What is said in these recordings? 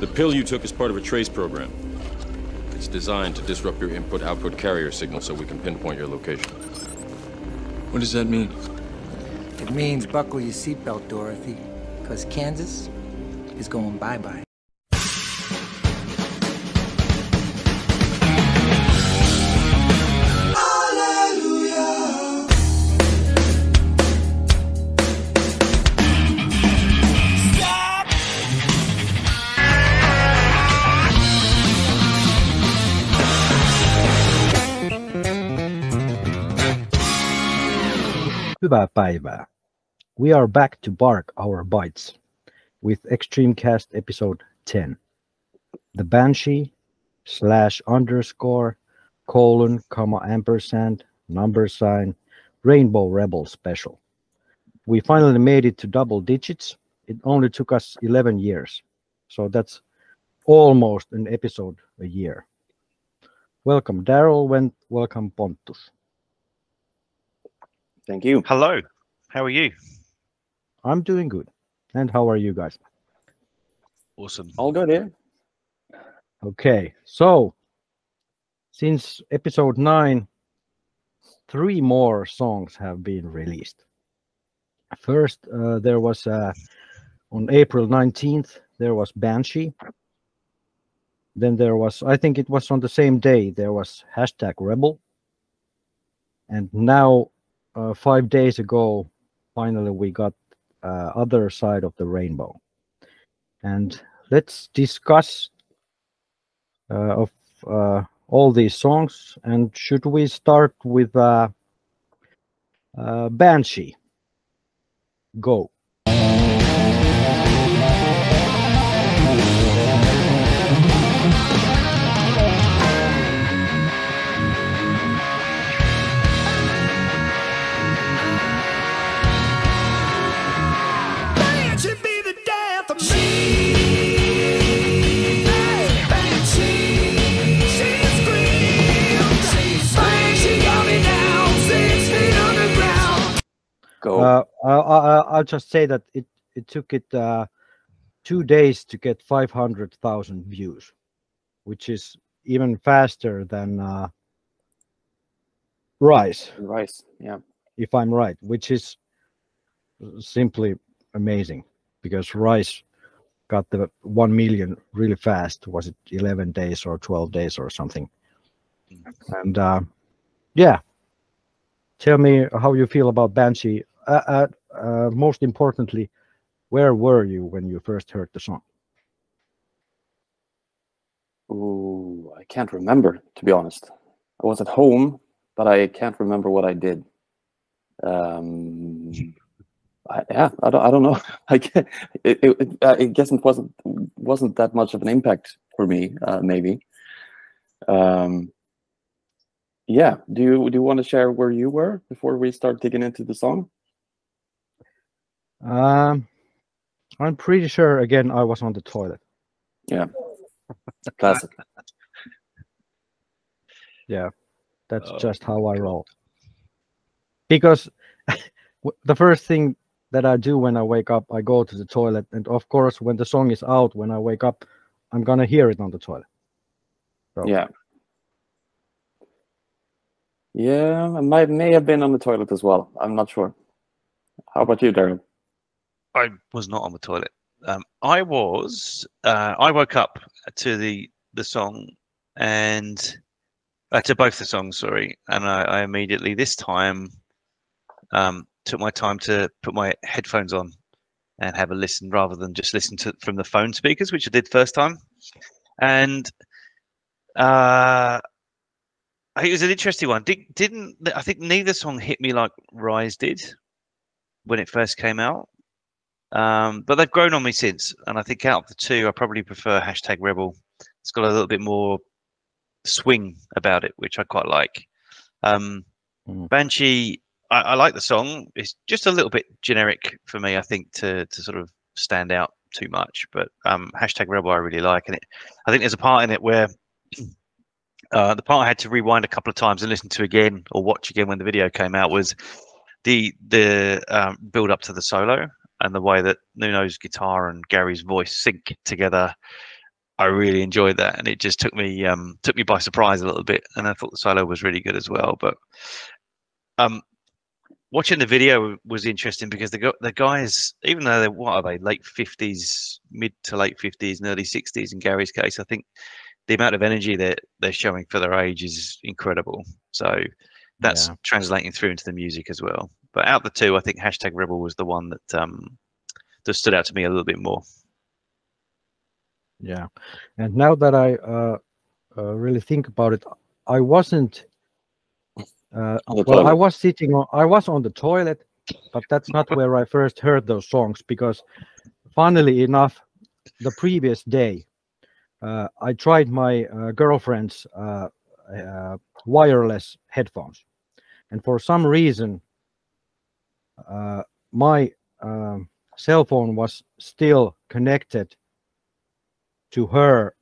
The pill you took is part of a trace program. It's designed to disrupt your input-output carrier signal so we can pinpoint your location. What does that mean? It means buckle your seatbelt, Dorothy, because Kansas is going bye-bye. Hyvää päivää. We are back to bark our bites with Extremecast episode 10. The Banshee /_:ampersand Rainbow Rebel special. We finally made it to double digits. It only took us 11 years. So that's almost an episode a year. Welcome Daryll, welcome Pontus. Thank you. Hello. How are you? I'm doing good. And how are you guys? Awesome. All good here. Okay, so since episode 9, 3 more songs have been released. First, there was on April 19th, there was Banshee. Then there was, I think it was on the same day, there was #Rebel. And now, 5 days ago, finally we got Other Side of the Rainbow. And let's discuss of all these songs. And should we start with Banshee? Go. I'll just say that it took it 2 days to get 500,000 views, which is even faster than Rise. Rise, yeah. If I'm right, which is simply amazing because Rise got the 1 million really fast. Was it 11 days or 12 days or something? And yeah, tell me how you feel about Banshee. Most importantly, where were you when you first heard the song? Ooh, I can't remember, to be honest. I was at home, but I can't remember what I did. I don't know. I guess it wasn't that much of an impact for me. Maybe. Yeah. Do you want to share where you were before we start digging into the song? I'm pretty sure. Again, I was on the toilet. Yeah. Classic. Yeah, that's just how I roll. Because the first thing that I do when I wake up, I go to the toilet, and of course, when the song is out, when I wake up, I'm gonna hear it on the toilet. So. Yeah. Yeah, I may have been on the toilet as well. I'm not sure. How about you, Daryll? I was not on the toilet. I woke up to the song and to both the songs, sorry, and I immediately this time took my time to put my headphones on and have a listen rather than just listen to from the phone speakers, which I did first time. And it was an interesting one. I think neither song hit me like Rise did when it first came out. But they've grown on me since, and I think out of the two, I probably prefer #Rebel. It's got a little bit more swing about it, which I quite like. Banshee, I like the song. It's just a little bit generic for me, I think, to sort of stand out too much. But #Rebel I really like, and I think there's a part in it where the part I had to rewind a couple of times and listen to again or watch again when the video came out was the build up to the solo. And the way that Nuno's guitar and Gary's voice sync together I really enjoyed that, and it just took me by surprise a little bit. And I thought the solo was really good as well. But watching the video was interesting because the guys, even though what are they, late 50s, mid to late 50s, and early 60s in Gary's case, I think the amount of energy that they're showing for their age is incredible. So that's translating through into the music as well. But out of the two, I think #Rebel was the one that stood out to me a little bit more. Yeah, and now that I really think about it, I wasn't. Well, I was on the toilet, but that's not where I first heard those songs, because, funnily enough, the previous day, I tried my girlfriend's wireless headphones, and for some reason, my cell phone was still connected to her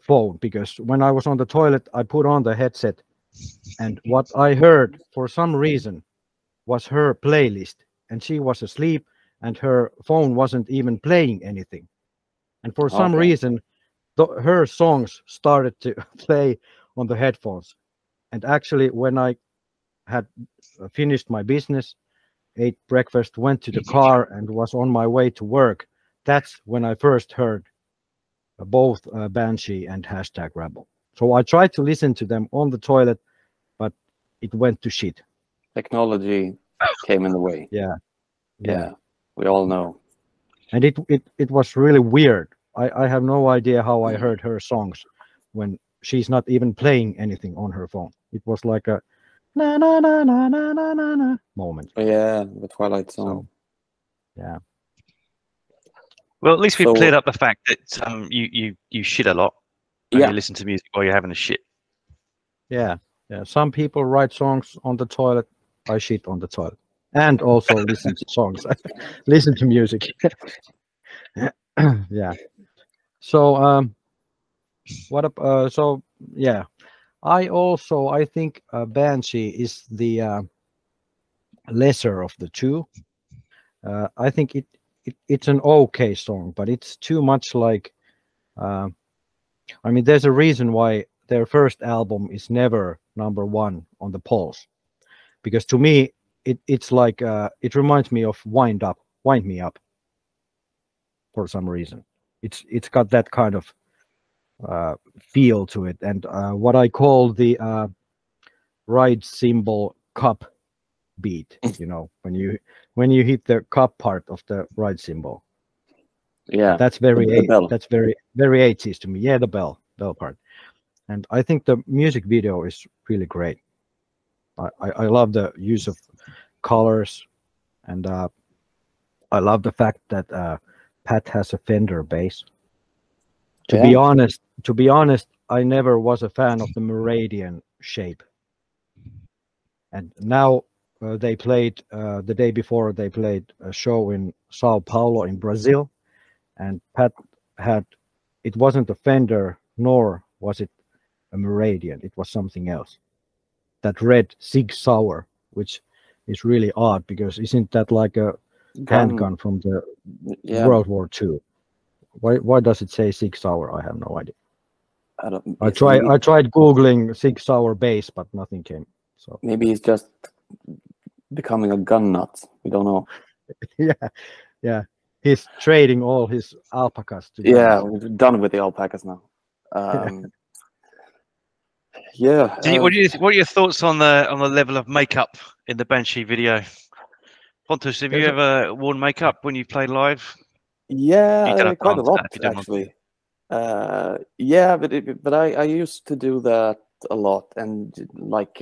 phone, because when I was on the toilet, I put on the headset, and what I heard for some reason was her playlist, and she was asleep, and her phone wasn't even playing anything. And for some reason, her songs started to play on the headphones. And actually, when I had finished my business, ate breakfast, went to the car, and was on my way to work, that's when I first heard both Banshee and #Rebel. So I tried to listen to them on the toilet, but it went to shit. Technology came in the way. Yeah. We all know. And it was really weird. I have no idea how I heard her songs when she's not even playing anything on her phone. It was like a na na na na na na na na moment. Yeah, the Twilight Zone. So, yeah. Well, at least we've cleared up the fact that you shit a lot. And you listen to music while you're having a shit. Yeah. Some people write songs on the toilet. I shit on the toilet, and also listen to songs. Listen to music. Yeah. So what up? So yeah, I think Banshee is the lesser of the two. I think it's an okay song, but it's too much like. I mean, there's a reason why their first album is never #1 on the polls, because to me it's like it reminds me of Wind Me Up. For some reason, it's got that kind of feel to it, and what I call the ride cymbal cup beat. You know, when you hit the cup part of the ride cymbal. Yeah, that's very 80s to me. Yeah, the bell part, and I think the music video is really great. I love the use of colors, and I love the fact that Pat has a Fender bass. To be honest, I never was a fan of the Meridian shape, and now they played the day before they played a show in Sao Paulo in Brazil. And Pat had, it wasn't a Fender, nor was it a Meridian. It was something else. That red Sig Sauer, which is really odd, because isn't that like a handgun from the World War II? Why does it say Sig Sauer? I have no idea. I tried Googling Sig Sauer bass, but nothing came. So maybe he's just becoming a gun nut. We don't know. Yeah. He's trading all his alpacas to we're done with the alpacas now. What are your thoughts on the level of makeup in the Banshee video? Pontus, have you ever worn makeup when you played live? Yeah, quite a lot actually. But I used to do that a lot, and like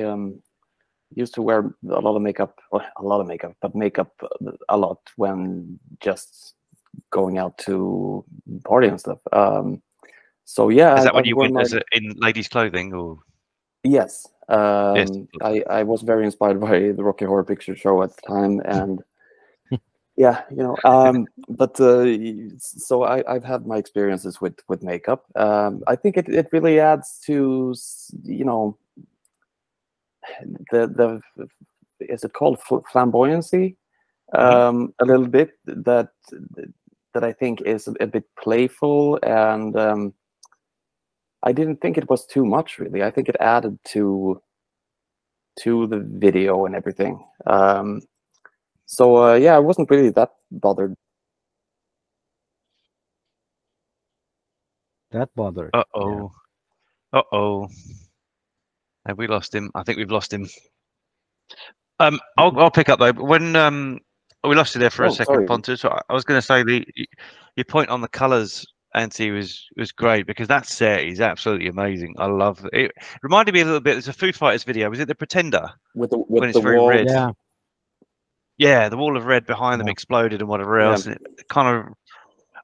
used to wear a lot of makeup, but makeup a lot when just going out to party and stuff. So yeah, is that when you went in ladies' clothing, or? Yes. Yes. I was very inspired by the Rocky Horror Picture Show at the time, and but so I've had my experiences with makeup. I think it really adds to, the is it called flamboyancy? A little bit, that that I think is a bit playful, and I didn't think it was too much, really. I think it added to the video and everything. So yeah, I wasn't really that bothered. That bothered. Uh-oh. Uh-oh. Have we lost him? I think we've lost him. I'll pick up though. When we lost you there for a second, sorry. Pontus. I was going to say your point on the colours, Antti, was great, because that set is absolutely amazing. I love it. It reminded me a little bit. There's a Foo Fighters video. Was it The Pretender? With when it's the very wall, red. Yeah. Yeah, the wall of red behind them Yeah. exploded and whatever else. And it kind of.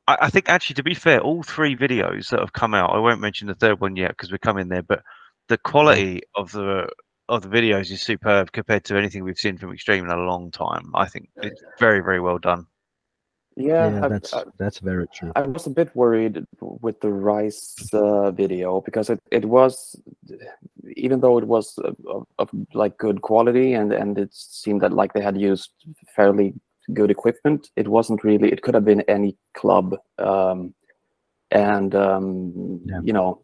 I think actually, to be fair, all three videos that have come out. I won't mention the third one yet because we're coming there, but the quality of the videos is superb compared to anything we've seen from Extreme in a long time. I think it's very, very well done. Yeah, that's very true. I was a bit worried with the Rise video, because it was, even though it was of like good quality, and it seemed that like they had used fairly good equipment, it wasn't really. It could have been any club, you know,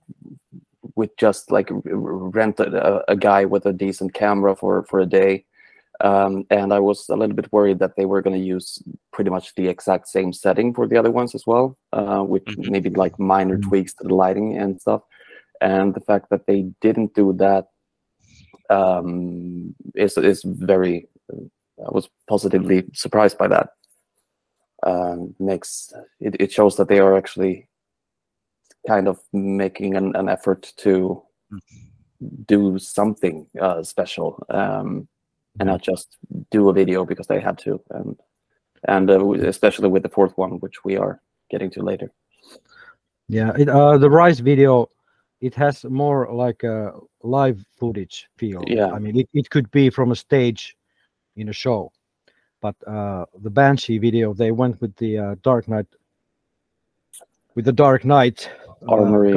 with just like rent a guy with a decent camera for a day. And I was a little bit worried that they were going to use pretty much the exact same setting for the other ones as well, with maybe like minor tweaks to the lighting and stuff. And the fact that they didn't do that is very. I was positively surprised by that. It shows that they are actually kind of making an effort to do something special. And not just do a video because they had to, and especially with the fourth one, which we are getting to later. Yeah, the Rise video, it has more like a live footage feel. Yeah, I mean, it could be from a stage in a show, but the Banshee video, they went with the Dark Knight, Armory,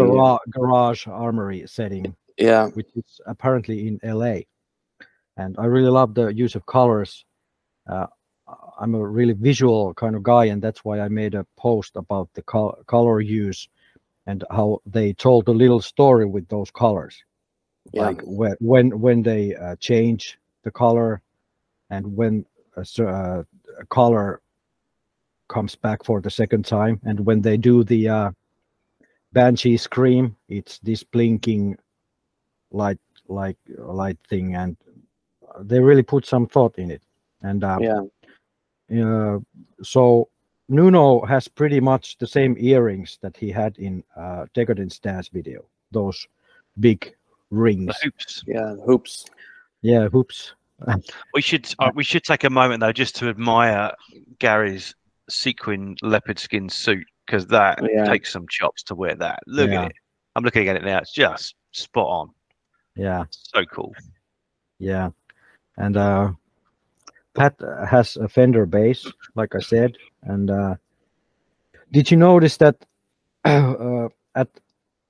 garage armory setting. Yeah, which is apparently in LA. And I really love the use of colors. I'm a really visual kind of guy, and that's why I made a post about the color use and how they told a little story with those colors. Yeah. Like when they change the color, and when a color comes back for the second time, and when they do the Banshee scream, it's this blinking light thing, and they really put some thought in it. And so Nuno has pretty much the same earrings that he had in Decadence Dance video, those big rings. The hoops. Yeah, hoops. Yeah, hoops. We should take a moment though just to admire Gary's sequin leopard skin suit, because that takes some chops to wear that. Look at it. I'm looking at it now. It's just spot on. Yeah. So cool. Yeah. And Pat has a Fender bass, like I said. And did you notice that at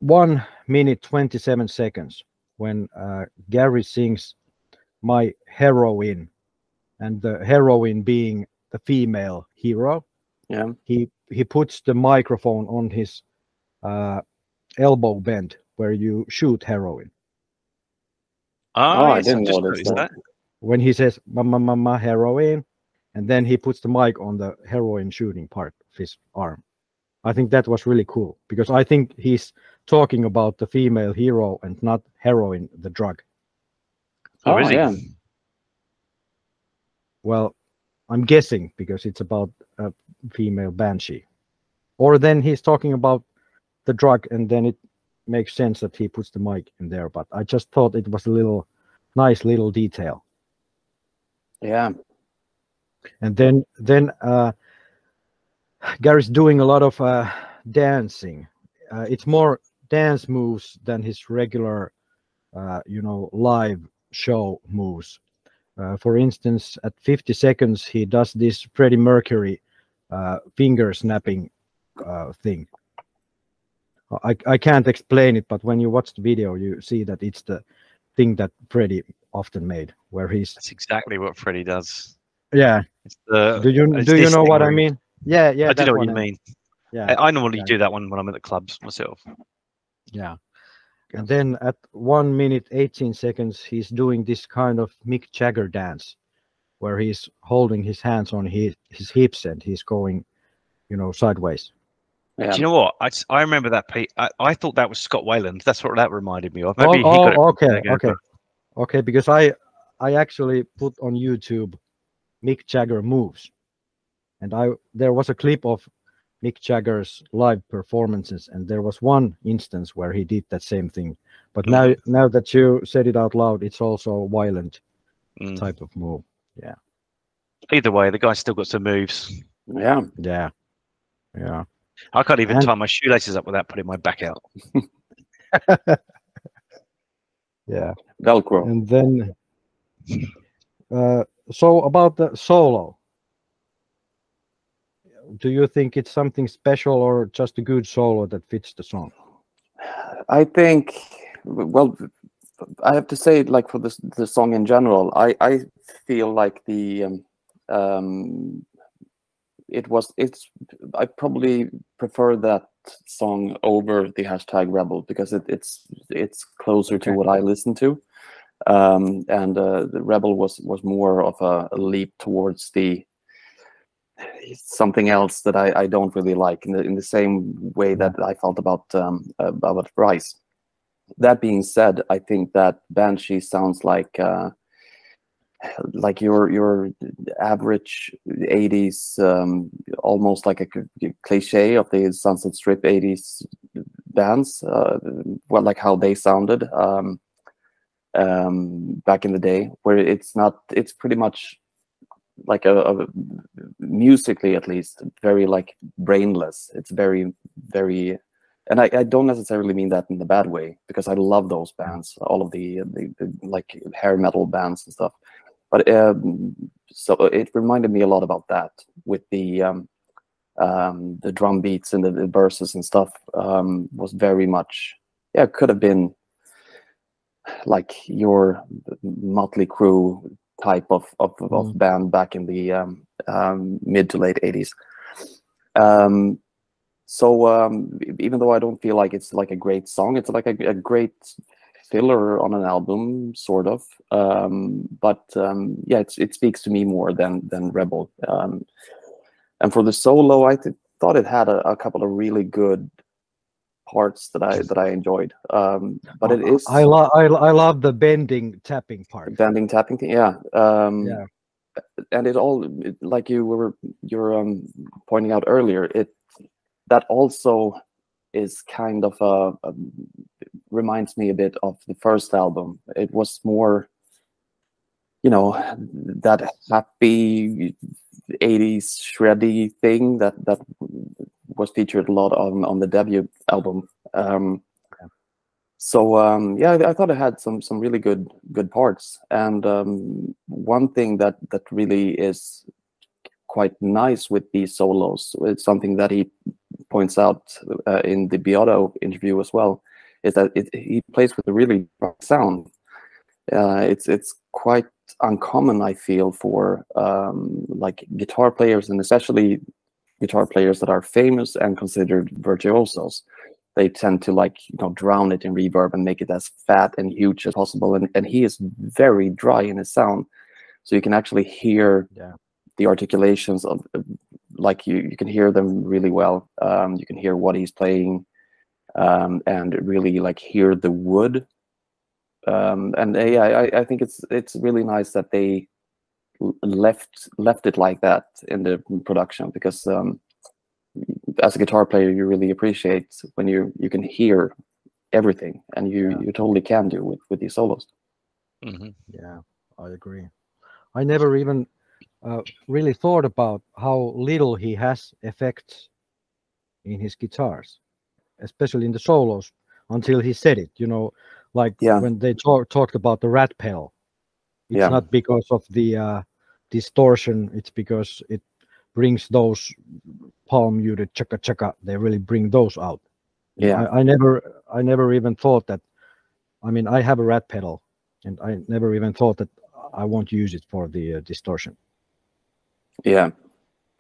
1 minute 27 seconds, when Gary sings "My Heroine," and the heroine being the female hero, he puts the microphone on his elbow bend where you shoot heroin. I didn't notice that. When he says "ma heroin," and then he puts the mic on the heroin shooting part of his arm. I think that was really cool, because I think he's talking about the female hero and not heroin, the drug. Oh, is he? Yeah. Well, I'm guessing because it's about a female Banshee. Or then he's talking about the drug, and then it makes sense that he puts the mic in there. But I just thought it was a nice little detail. Yeah. And then Gary's doing a lot of dancing. It's more dance moves than his regular, live show moves. For instance, at 50 seconds, he does this Freddie Mercury finger snapping thing. I can't explain it, but when you watch the video, you see that it's the thing that Freddie often made, where he's. That's exactly what Freddie does. Yeah. It's the, do you know what I mean? Yeah, I do that know what one. you mean. Yeah, I normally yeah. do that one when I'm at the clubs myself. Yeah. And then at 1 minute 18 seconds, he's doing this kind of Mick Jagger dance, where he's holding his hands on his hips and he's going, sideways. Yeah. Do you know what? I remember that. I thought that was Scott Weiland. That's what that reminded me of. Maybe he got it. Okay. Because I actually put on YouTube Mick Jagger moves, and there was a clip of Mick Jagger's live performances, and there was one instance where he did that same thing. But now that you said it out loud, it's also a violent type of move. Yeah. Either way, the guy's still got some moves. Yeah. Yeah. Yeah. I can't even tie my shoelaces up without putting my back out. Yeah. Velcro. And then, so about the solo, do you think it's something special or just a good solo that fits the song? I think, well, I have to say, like for the song in general, I feel like I probably prefer that song over the #Rebel because it's closer to what I listen to, and the Rebel was more of a leap towards something else that I don't really like in the same way that I felt about Rise. That being said, I think that Banshee sounds like your average 80s, almost like a cliche of the Sunset Strip 80s bands, well, like how they sounded back in the day, where it's pretty much like a musically, at least, very like brainless. It's very, very, and I don't necessarily mean that in the bad way, because I love those bands, all of the like hair metal bands and stuff. But so it reminded me a lot about that, with the drum beats and the verses and stuff. Was very much, it could have been like your Motley Crue type of band back in the mid to late 80s. So even though I don't feel like it's like a great song, it's like a great filler on an album, sort of. But it speaks to me more than Rebel. And for the solo, I thought it had a couple of really good parts that I enjoyed. But it is, I love the bending tapping part. Bending tapping thing, yeah. Yeah. And it all, like you're pointing out earlier, that also is kind of reminds me a bit of the first album. It was more, that happy 80s shreddy thing that was featured a lot on the debut album. So I thought it had some really good parts. And one thing that really is quite nice with these solos, it's something that he points out in the Beato interview as well, is that he plays with a really dark sound. It's quite uncommon, I feel, for like guitar players, and especially guitar players that are famous and considered virtuosos. They tend to drown it in reverb and make it as fat and huge as possible. And he is very dry in his sound, so you can actually hear the articulations of, like you can hear them really well. You can hear what he's playing, and really hear the wood. I think it's really nice that they left it like that in the production, because as a guitar player, you really appreciate when you can hear everything, and you totally can do with these solos. Yeah, I agree. I never even really thought about how little he has effects in his guitars, especially in the solos, until he said it. When they talked about the rat pedal, it's not because of the distortion, it's because it brings those palm muted chaka chaka. They really bring those out. I never even thought that. I mean, I have a rat pedal, and I never even thought that I won't use it for the distortion. Yeah,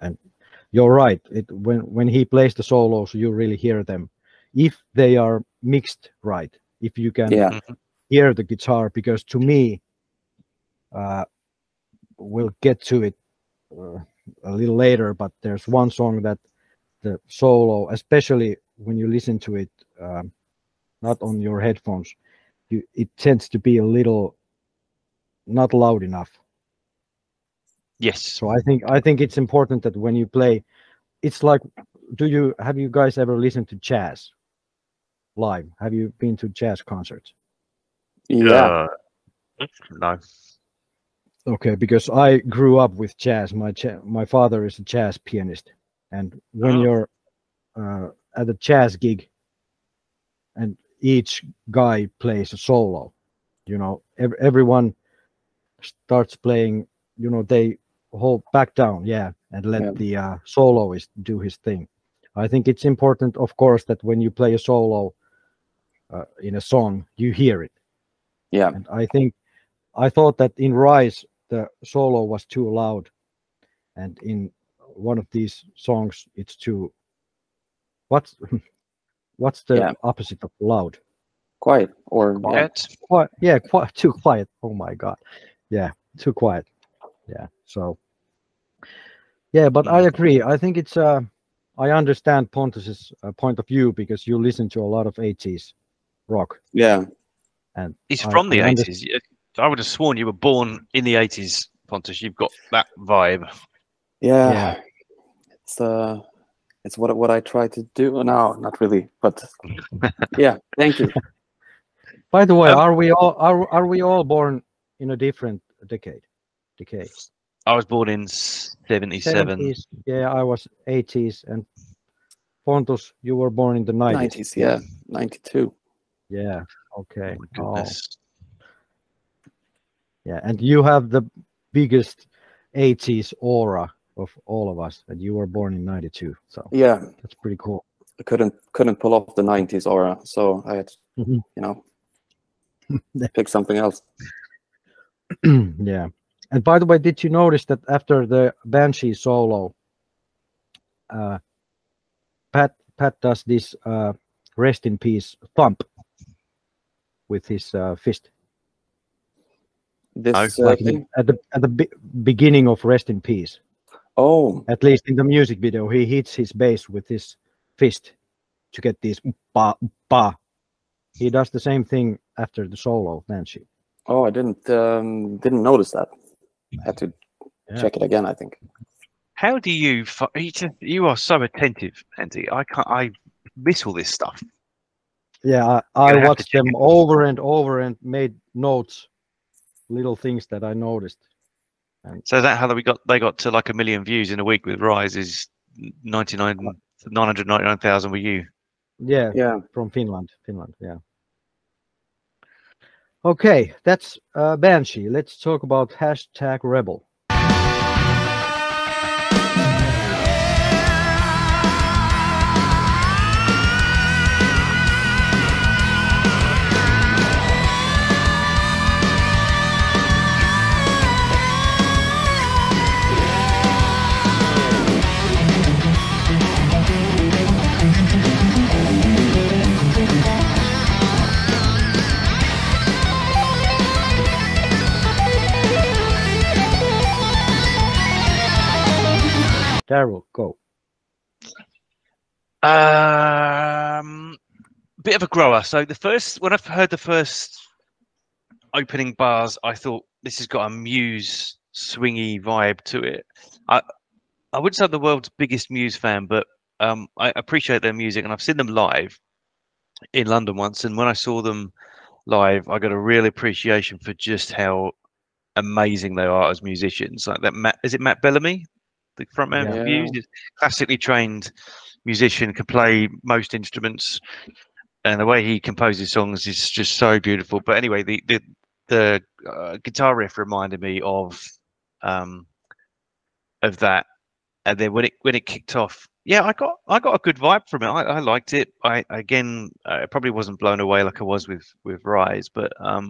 and you're right. When he plays the solos, you really hear them, if they are mixed right. If you can Yeah. hear the guitar, because to me, we'll get to it a little later. But there's one song that the solo, especially when you listen to it, not on your headphones, it tends to be a little not loud enough. Yes. So I think it's important that when you play, it's like, have you guys ever listened to jazz live? Have you been to jazz concerts? Yeah. No. Okay, because I grew up with jazz. My father is a jazz pianist, and when you're at a jazz gig, and each guy plays a solo, everyone starts playing. They hold back down, and let the soloist do his thing. I think it's important, of course, that when you play a solo in a song, you hear it. Yeah. And I thought that in Rise the solo was too loud, and in one of these songs it's too. What's the opposite of loud? Quiet or Quiet. Quiet. Yeah, too quiet. Oh my god. Yeah, too quiet. Yeah. So. Yeah, but I agree. I think it's I understand Pontus's point of view, because you listen to a lot of 80s rock. Yeah. And He's from the 80s. I would have sworn you were born in the 80s, Pontus. You've got that vibe. Yeah. It's what I try to do. No, not really, but yeah. Thank you. By the way, are we all born in a different decade? I was born in 77. 70s. Yeah, I was 80s, and Pontus, you were born in the 90s. 90s, yeah, 92. Yeah. Okay. Oh, my goodness. Yeah, and you have the biggest 80s aura of all of us, and you were born in 92. So yeah, that's pretty cool. I couldn't pull off the 90s aura, so I had to, pick something else. Yeah. And by the way, did you notice that after the Banshee solo, Pat does this rest in peace thump with his fist? This like thing? at the beginning of Rest in Peace. Oh, at least in the music video, he hits his bass with his fist to get these ba ba. He does the same thing after the solo Banshee. Oh, I didn't notice that. I had to check it again, I think. How do you? You are so attentive, Antti. I miss all this stuff. Yeah, I watched them over and over and made notes, little things that I noticed. And so that how they got to like 1 million views in a week with Rise is 999,000 with you. Yeah, from Finland. Yeah. Okay, that's Banshee. Let's talk about #Rebel. Daryll, go. Bit of a grower. So when I heard the first opening bars, I thought this has got a Muse swingy vibe to it. I wouldn't say I'm the world's biggest Muse fan, but I appreciate their music, and I've seen them live in London once. And when I saw them live, I got a real appreciation for just how amazing they are as musicians. Like that, is it Matt Bellamy? The frontman for Muse is classically trained musician, can play most instruments, and the way he composes songs is just so beautiful. But anyway, the guitar riff reminded me of that, and then when it kicked off, I got a good vibe from it. I liked it. I probably wasn't blown away like I was with Rise, but I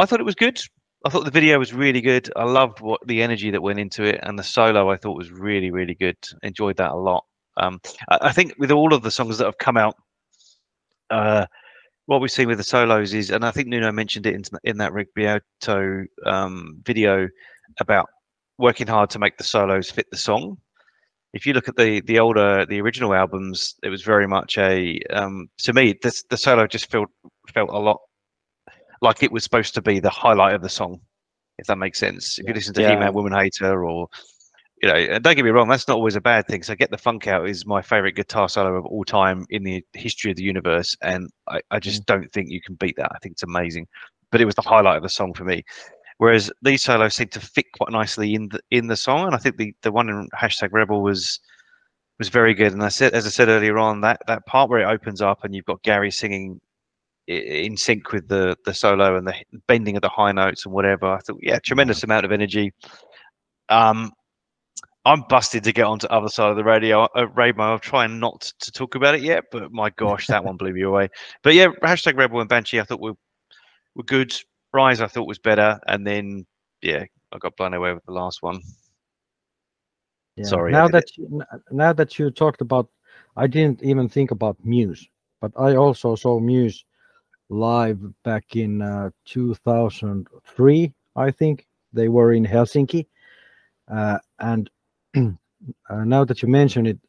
thought it was good. I thought the video was really good. I loved what the energy that went into it, and the solo I thought was really, really good. Enjoyed that a lot. I think with all of the songs that have come out, what we've seen with the solos is, and I think Nuno mentioned it in that Rick Beato video about working hard to make the solos fit the song. If you look at the original albums, it was very much a to me the solo just felt a lot like it was supposed to be the highlight of the song, if that makes sense. If you listen to He-Man, Woman Hater, or and don't get me wrong, that's not always a bad thing. So Get the Funk Out is my favorite guitar solo of all time in the history of the universe, and I just don't think you can beat that. I think it's amazing, but it was the highlight of the song for me. Whereas these solos seem to fit quite nicely in the song, and I think the one in #Rebel was very good. And as I said earlier on, that part where it opens up and you've got Gary singing in sync with the solo and the bending of the high notes and whatever, I thought, tremendous amount of energy. I'm busted to get onto the other side of the radio. Rainbow, I'm trying not to talk about it yet, but my gosh, that one blew me away. But yeah, #Rebel and Banshee, I thought were good. Rise, I thought was better, and then I got blown away with the last one. Yeah. Sorry. Now that you talked about, I didn't even think about Muse, but I also saw Muse live back in 2003. I think they were in Helsinki, and now that you mention it,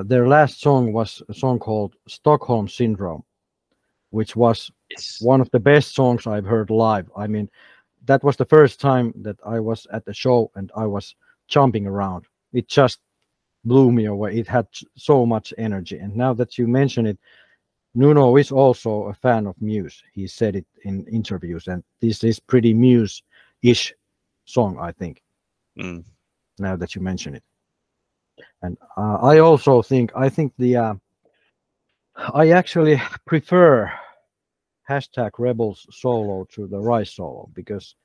their last song was a song called Stockholm Syndrome, which was one of the best songs I've heard live. I mean, that was the first time that I was at the show and I was jumping around. It just blew me away. It had so much energy. And now that you mention it, Nuno is also a fan of Muse. He said it in interviews, and this is pretty Muse-ish song, I think. Now that you mention it. And I also think, I actually prefer #Rebels solo to the Rise solo, because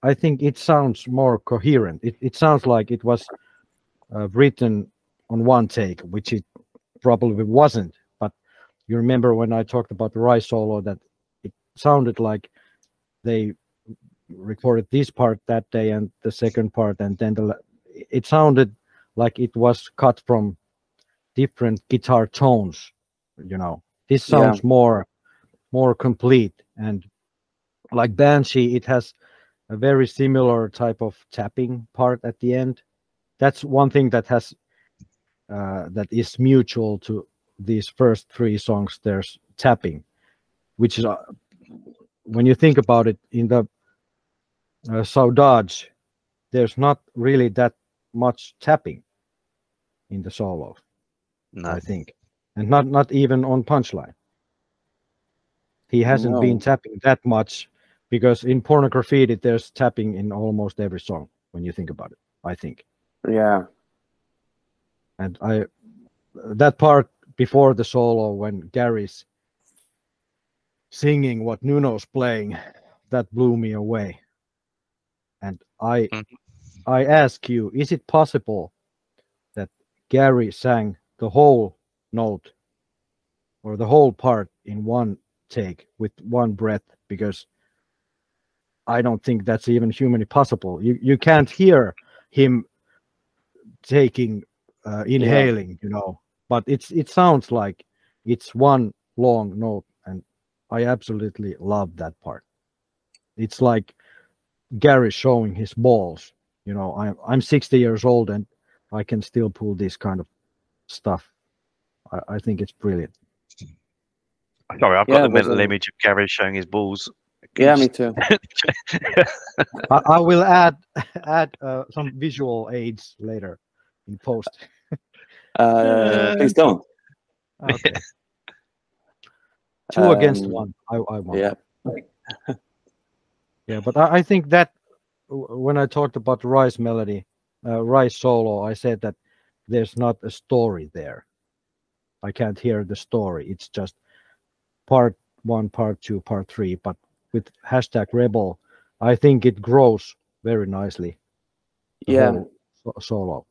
I think it sounds more coherent. It sounds like it was written on one take, which it probably wasn't. But you remember when I talked about the Rise solo that it sounded like they recorded this part that day and the second part, and then it sounded like it was cut from different guitar tones. This sounds more complete. And like Banshee, it has a very similar type of tapping part at the end. That's one thing that has that is mutual to these first three songs. There's tapping, which is when you think about it, in the Saudade, there's not really that much tapping in the solos. No. I think, and not even on Punchline. He hasn't been tapping that much, because in Pornography there's tapping in almost every song when you think about it, I think. Yeah. And that part before the solo when Gary's singing what Nuno's playing, that blew me away. And I ask you, is it possible that Gary sang the whole note or the whole part in one take with one breath? Because I don't think that's even humanly possible. You can't hear him taking inhaling, but it sounds like it's one long note, and I absolutely love that part. It's like Gary showing his balls. I'm 60 years old and I can still pull this kind of stuff. I think it's brilliant. Sorry, I've got the mental image of Gary showing his balls. Yeah, me too. I will add some visual aids later in post. Please don't. Okay. 2 against 1. I want. Yeah. Yeah, but I think that when I talked about the Rise melody, Rise solo, I said that there's not a story there. I can't hear the story. It's just part 1, part 2, part 3. But with #Rebel, I think it grows very nicely. Yeah. Solo.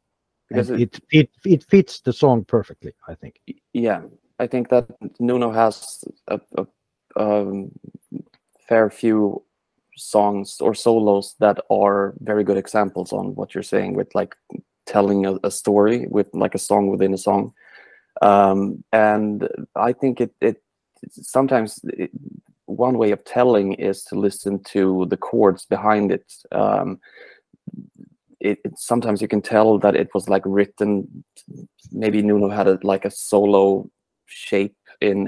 Because it fits the song perfectly, I think. Yeah, I think that Nuno has a fair few songs or solos that are very good examples on what you're saying, with like telling a story with like a song within a song. And I think it sometimes one way of telling is to listen to the chords behind it. Sometimes you can tell that it was like written. Maybe Nuno had like a solo shape in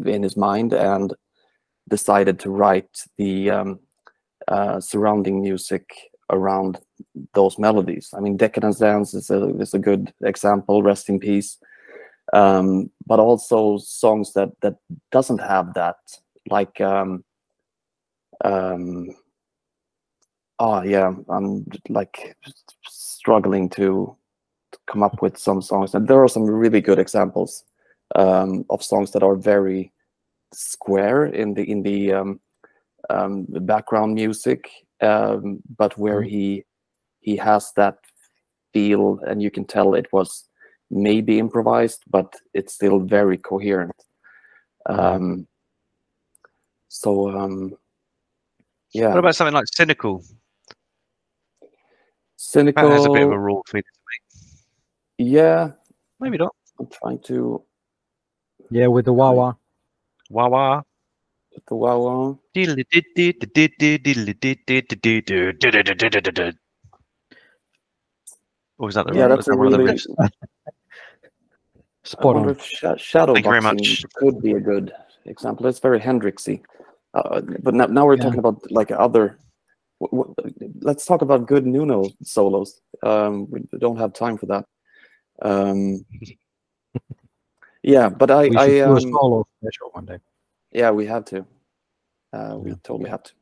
his mind and decided to write the surrounding music around those melodies. I mean, Decadence Dance is a good example. Rest in peace. But also songs that doesn't have that, like oh yeah, I'm like struggling to come up with some songs, and there are some really good examples of songs that are very square in the background music, but where he has that feel, and you can tell it was maybe improvised, but it's still very coherent. Yeah. What about something like Cynical? Cynical That has a bit of a raw feeling to me. Yeah. Maybe not. I'm trying to. Yeah, with the wah-wah. Wah-wah. With the wah-wah. Or was that the Yeah, that's a one of the really. riffs? I wonder if Shadowboxing could be a good example. It's very Hendrixy. But now we're talking about like other. Let's talk about good Nuno solos. We don't have time for that. Yeah, but we should do a solo special one day. Yeah, we have to. We totally have to.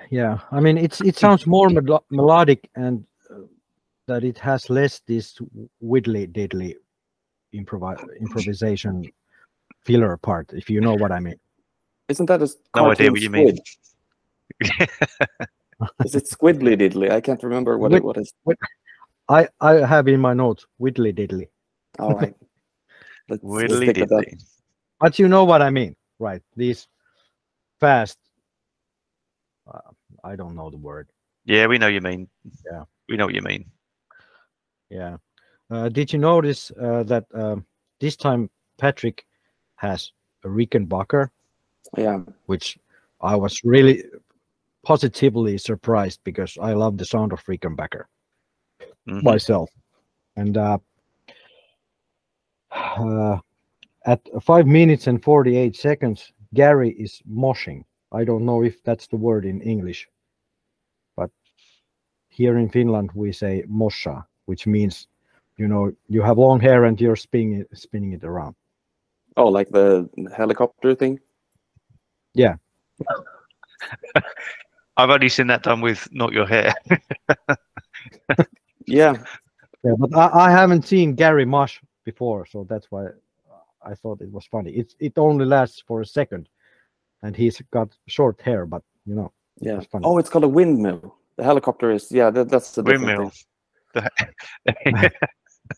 Yeah, I mean, it sounds more melodic, and that it has less this widdly diddly improvisation filler part, if you know what I mean. Isn't that a no idea what you mean? Is it squiddly diddly? I can't remember what it is. I have in my notes widdly diddly. All right. Widdly diddly. But you know what I mean, right? These fast. I don't know the word. Yeah, we know what you mean. Yeah, we know what you mean. Yeah. Did you notice that this time Patrick has a Rickenbacker? Yeah. Which I was really positively surprised, because I love the sound of Rickenbacker myself. And at 5 minutes and 48 seconds, Gary is moshing. I don't know if that's the word in English, but here in Finland we say mosha, which means, you know, you have long hair and you're spinning it around. Oh, like the helicopter thing? Yeah. I've only seen that done with not your hair. Yeah, but I haven't seen Gary mosh before, so that's why I thought it was funny. It only lasts for a second, and he's got short hair, but you know. Yeah. Funny. Oh, it's called a windmill. The helicopter is that's the windmill.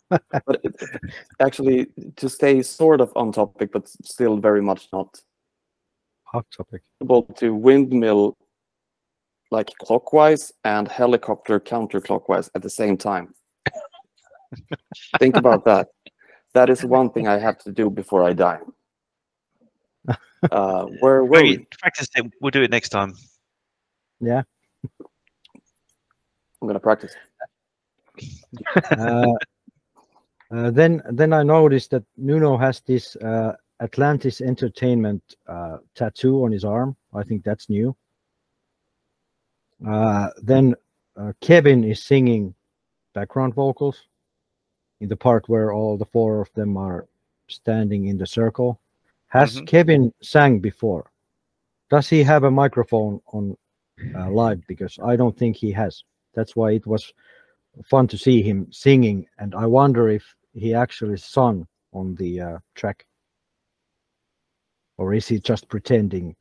But actually, to stay sort of on topic, but still very much not hot topic. To windmill like clockwise and helicopter counterclockwise at the same time. Think about that. That is one thing I have to do before I die. Where will we practice it? We'll do it next time. Yeah. I'm gonna practice. Then I noticed that Nuno has this Atlantis Entertainment tattoo on his arm. I think that's new. Then Kevin is singing background vocals in the part where all the four of them are standing in the circle. Has Kevin sang before? Does he have a microphone on live? Because I don't think he has. That's why it was fun to see him singing, and I wonder if he actually sung on the track, or is he just pretending?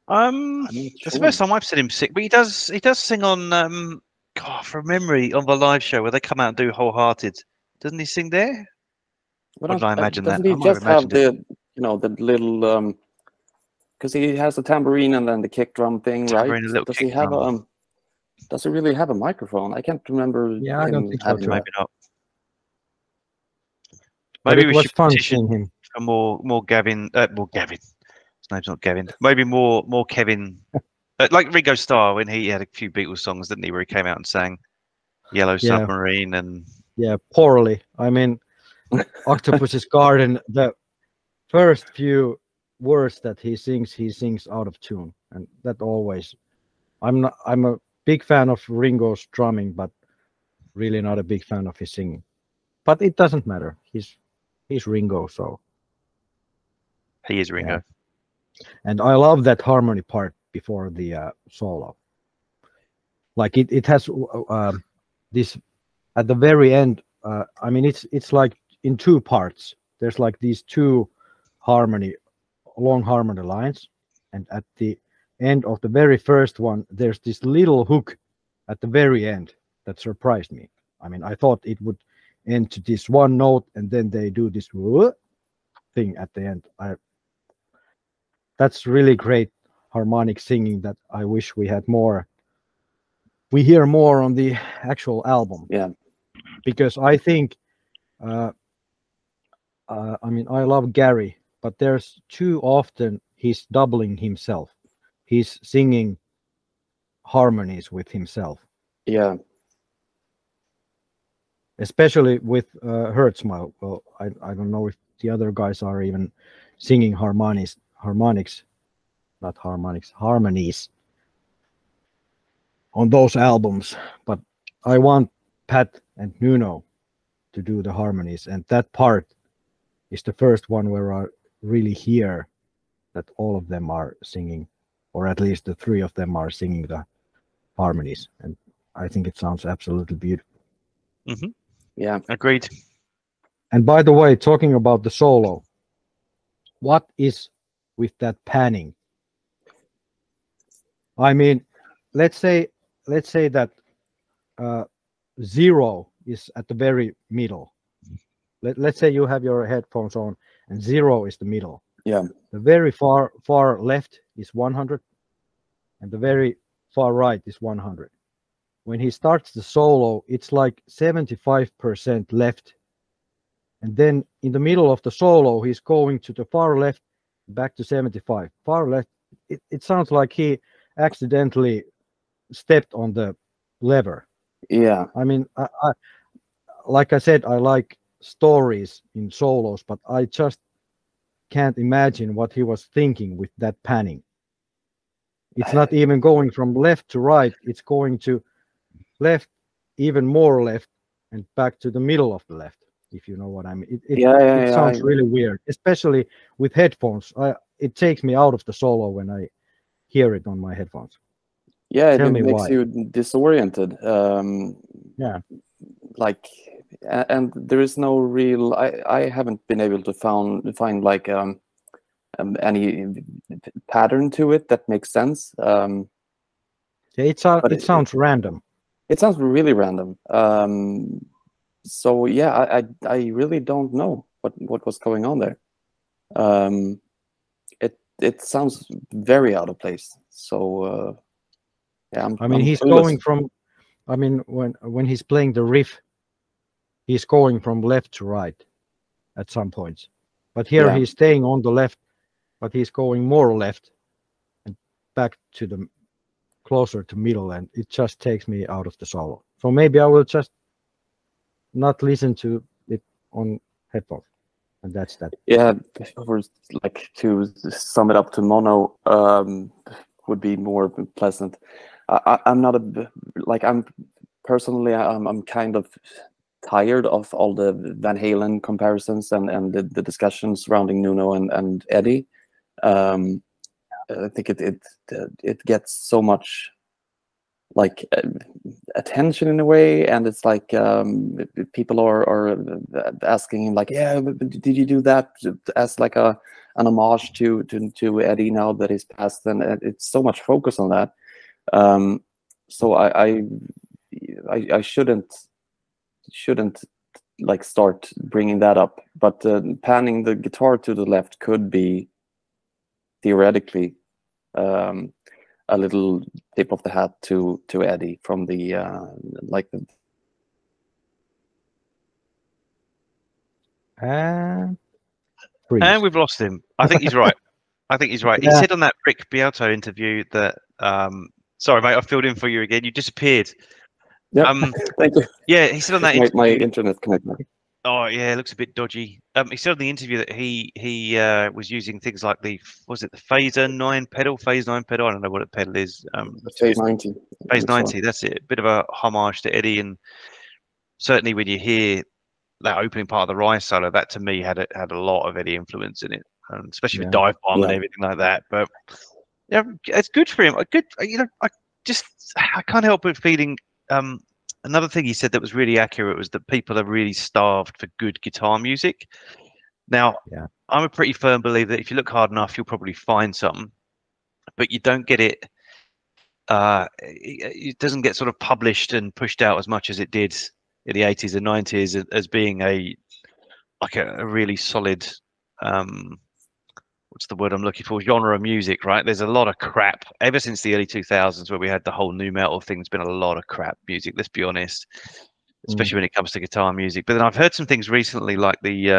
It's the first time I've seen him sing, but he does sing on God, from memory, on the live show where they come out and do Wholehearted. Doesn't he sing there? Or did I imagine that? Doesn't he just have the little because he has a tambourine and then the kick drum thing, right? Tambourine, a little Does kick he have drum. does he really have a microphone? I can't remember. Yeah, I don't think so, having too. that. Maybe not. But Maybe it we was should fun petition seeing him. for more Gavin. More Gavin. His name's not Gavin. Maybe more Kevin. Like Ringo Starr when he had a few Beatles songs, didn't he? Where he came out and sang "Yellow Yeah. Submarine" and Yeah, poorly. I mean, Octopus's Garden, the first few words that he sings out of tune, and that always. I'm a big fan of Ringo's drumming, but really not a big fan of his singing. But it doesn't matter. He's Ringo, so. he is Ringo. Yeah. And I love that harmony part before the solo. Like it has this at the very end. I mean, it's like in two parts. There's like these two long harmony lines, and at the end of the very first one, there's this little hook at the very end that surprised me. I mean, I thought it would end to this one note, and then they do this thing at the end. That's really great harmonic singing that I wish we had more. We hear more on the actual album. Yeah. Because I think, I mean, I love Gary, but there's too often he's doubling himself. He's singing harmonies with himself. Yeah. Especially with Hurt Smile. Well, I don't know if the other guys are even singing harmonies on those albums, but I want Pat and Nuno to do the harmonies, and that part is the first one where I really hear that all of them are singing, or at least the three of them are singing the harmonies, and I think it sounds absolutely beautiful. Mm-hmm. Yeah, agreed. And by the way, talking about the solo, what is with that panning? I mean, let's say that 0 is at the very middle. Let's say you have your headphones on and 0 is the middle. Yeah. The very far left is 100 and the very far right is 100. When he starts the solo, it's like 75% left. And then in the middle of the solo, he's going to the far left, back to 75. Far left. It sounds like he accidentally stepped on the lever. Yeah. I mean, I like I said, I like stories in solos, but I just can't imagine what he was thinking with that panning. It's not even going from left to right. It's going to left, even more left, and back to the middle of the left, if you know what I mean. It sounds really weird, especially with headphones. It takes me out of the solo when I hear it on my headphones. Yeah, Tell it me makes why. you disoriented. Yeah. Like, and there is no real. I haven't been able to find like any pattern to it that makes sense. It sounds random. It sounds really random. So yeah, I really don't know what was going on there. It sounds very out of place. So yeah, he's going from. I mean, when he's playing the riff, he's going from left to right at some points. But here he's staying on the left, but he's going more left and back to the closer to middle, and it just takes me out of the solo. So maybe I will just not listen to it on headphones, and that's that. Yeah, or like to sum it up to mono would be more pleasant. I'm not I'm personally I'm kind of tired of all the Van Halen comparisons and the discussions surrounding Nuno and Eddie. I think it gets so much like attention in a way, and it's like people are asking him like, yeah, did you do that as like an homage to Eddie now that he's passed? And it's so much focus on that. So I shouldn't like start bringing that up. But panning the guitar to the left could be theoretically a little tip of the hat to Eddie from the like the. And we've lost him. I think he's right. I think he's right. He said on that Rick Beato interview that. Sorry, mate, I filled in for you again. You disappeared. Yeah. Thank you. Yeah, he said on that interview. My internet connection. Oh yeah, it looks a bit dodgy. He said on the interview that he was using things like the Phase 9 pedal? I don't know what a pedal is. The Phase 90. Phase 90. That's it. A bit of a homage to Eddie, and certainly when you hear that opening part of the Rise solo, that to me had a lot of Eddie influence in it, especially with dive bomb and everything like that. But yeah, it's good for him. Good, I can't help but feeling. Another thing he said that was really accurate was that people are really starved for good guitar music. Now, I'm a pretty firm believer that if you look hard enough, you'll probably find some, but you don't get it. It doesn't get sort of published and pushed out as much as it did in the 80s and 90s as being a really solid what's the word I'm looking for, genre of music, right? There's a lot of crap ever since the early 2000s where we had the whole new metal thing. There's been a lot of crap music, let's be honest, especially when it comes to guitar music. But then I've heard some things recently like the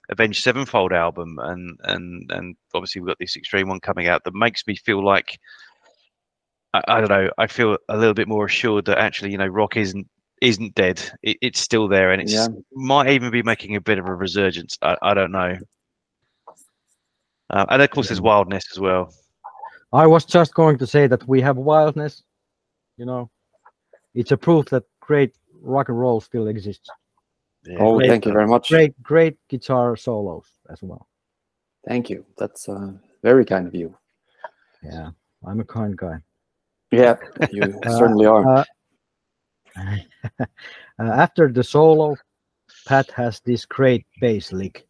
Avenged Sevenfold album and obviously we've got this Extreme one coming out that makes me feel like I don't know, I feel a little bit more assured that actually, rock isn't dead. It's still there, and it might even be making a bit of a resurgence. I don't know. And of course, there's wildness as well. I was just going to say that we have wildness. It's a proof that great rock and roll still exists. Yeah. Thank you very much. Great guitar solos as well. Thank you. That's very kind of you. Yeah, I'm a kind guy. Yeah, you certainly are. After the solo, Pat has this great bass lick.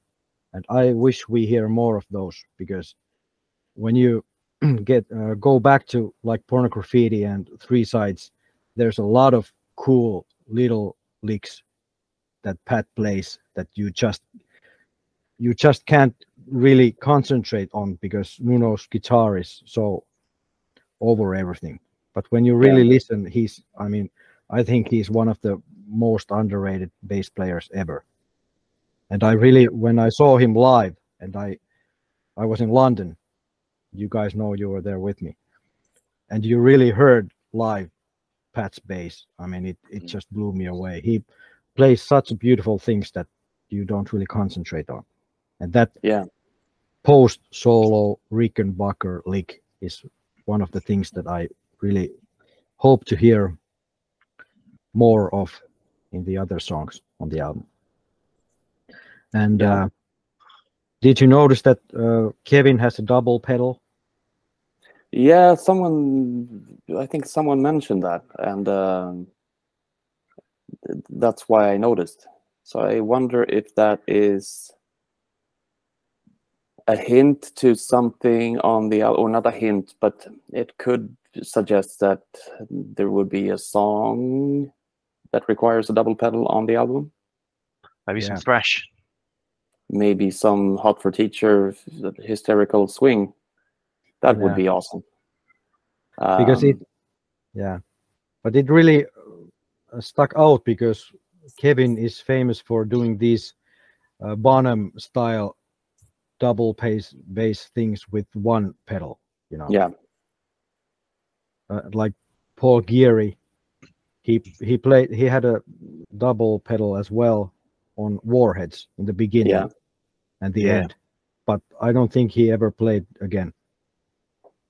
And I wish we hear more of those, because when you go back to like Pornography and Three Sides, there's a lot of cool little licks that Pat plays that you just can't really concentrate on because Nuno's guitar is so over everything. But when you really listen, I think he's one of the most underrated bass players ever. And I really, when I saw him live, and I was in London, you guys know you were there with me, and you really heard live Pat's bass. It just blew me away. He plays such beautiful things that you don't really concentrate on. And that post-solo Rickenbacker lick is one of the things that I really hope to hear more of in the other songs on the album. And did you notice that Kevin has a double pedal? Yeah, I think someone mentioned that, and that's why I noticed. So I wonder if that is a hint to something on the album, or not a hint, but it could suggest that there would be a song that requires a double pedal on the album. Maybe some thrash. Maybe some Hot for Teacher hysterical swing. That would be awesome. Because but it really stuck out because Kevin is famous for doing these Bonham style double bass things with one pedal, like Paul Geary, he had a double pedal as well on Warheads in the beginning and the end, but I don't think he ever played again.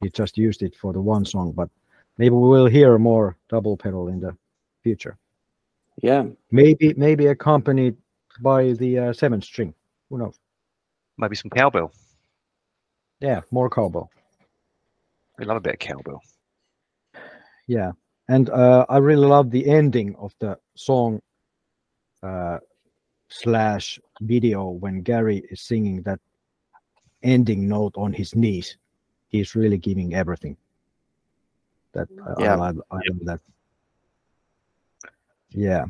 He just used it for the one song, but maybe we will hear more double pedal in the future. Yeah, maybe accompanied by the 7th string. Who knows? Maybe some cowbell. Yeah, more cowbell. We love a bit of cowbell. Yeah, and I really love the ending of the song / video when Gary is singing that ending note on his knees. He's really giving everything. I love that. Yeah.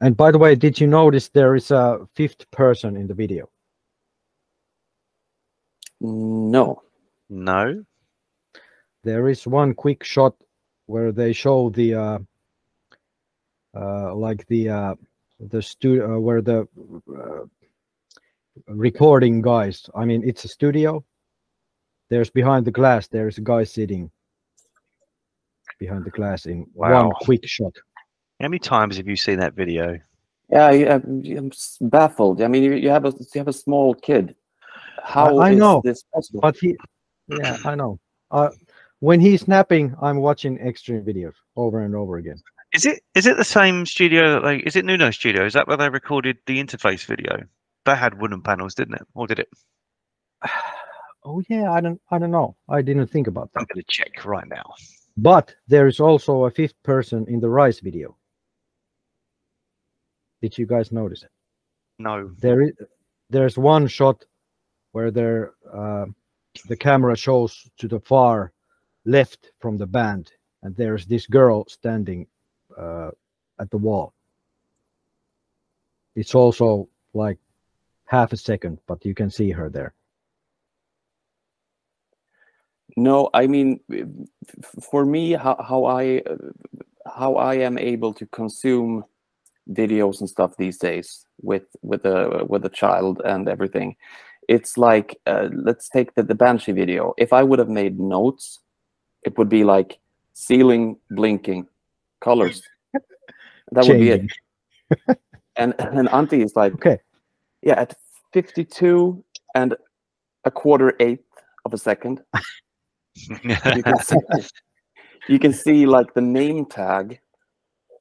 And by the way, did you notice there is a fifth person in the video? No. No. There is one quick shot where they show the like the studio where the recording guys. I mean, it's a studio. There's behind the glass. There's a guy sitting behind the glass in Wow. one quick shot. How many times have you seen that video? Yeah, I'm baffled. I mean, you have a small kid. How I is know, this possible? but yeah, I know. When he's napping, I'm watching Extreme videos over and over again. Is it the same studio? Like, is it Nuno Studio? Is that where they recorded the interface video? That had wooden panels, didn't it? Or did it? Oh yeah, I don't know. I didn't think about I'm that. going to check right now. But there is also a fifth person in the Rise video. Did you guys notice it? No. There's one shot where the camera shows to the far left from the band, and there's this girl standing at the wall. It's also like half a second, but you can see her there. No, I mean, for me, how I am able to consume videos and stuff these days with a child and everything, it's like let's take the Banshee video. If I would have made notes, it would be like ceiling blinking, colors. That would be it. And Antti is like, okay, yeah, at 52 and a quarter eighth of a second. You can see like the name tag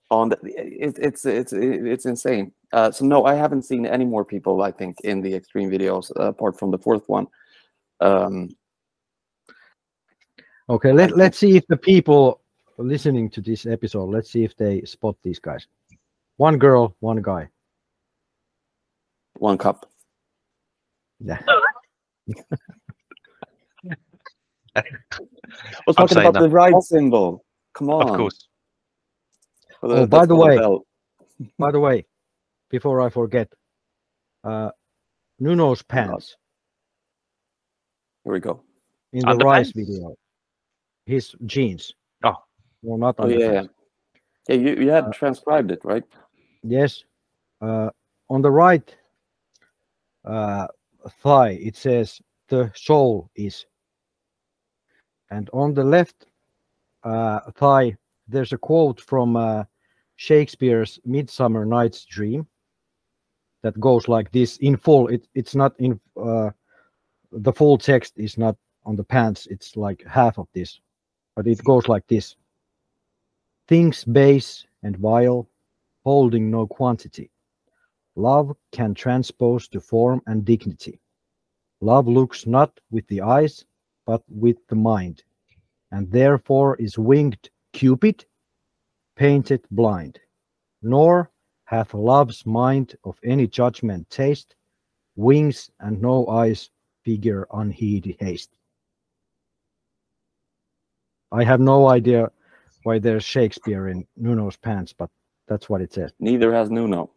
on the it's insane. So no, I haven't seen any more people, I think, in the Extreme videos apart from the fourth one. Okay, let's see if the people listening to this episode, let's see if they spot these guys. One girl, one guy. One cup. Yeah. I was talking about the ride symbol. Come on. Of course. Oh, by the way, before I forget, Nuno's pants. Here we go. In the Rise video, his jeans. Oh, well, not. Oh yeah. Yeah, you had transcribed it, right? Yes. On the right thigh, it says the soul is. And on the left thigh, there's a quote from Shakespeare's Midsummer Night's Dream that goes like this in full. It's not in the full text is not on the pants. It's like half of this, but it goes like this: things base and vile, holding no quantity. Love can transpose to form and dignity. Love looks not with the eyes, but with the mind, and therefore is winged Cupid, painted blind. Nor hath love's mind of any judgment taste, wings and no eyes, figure unheeded haste. I have no idea why there's Shakespeare in Nuno's pants, but that's what it says. Neither has Nuno.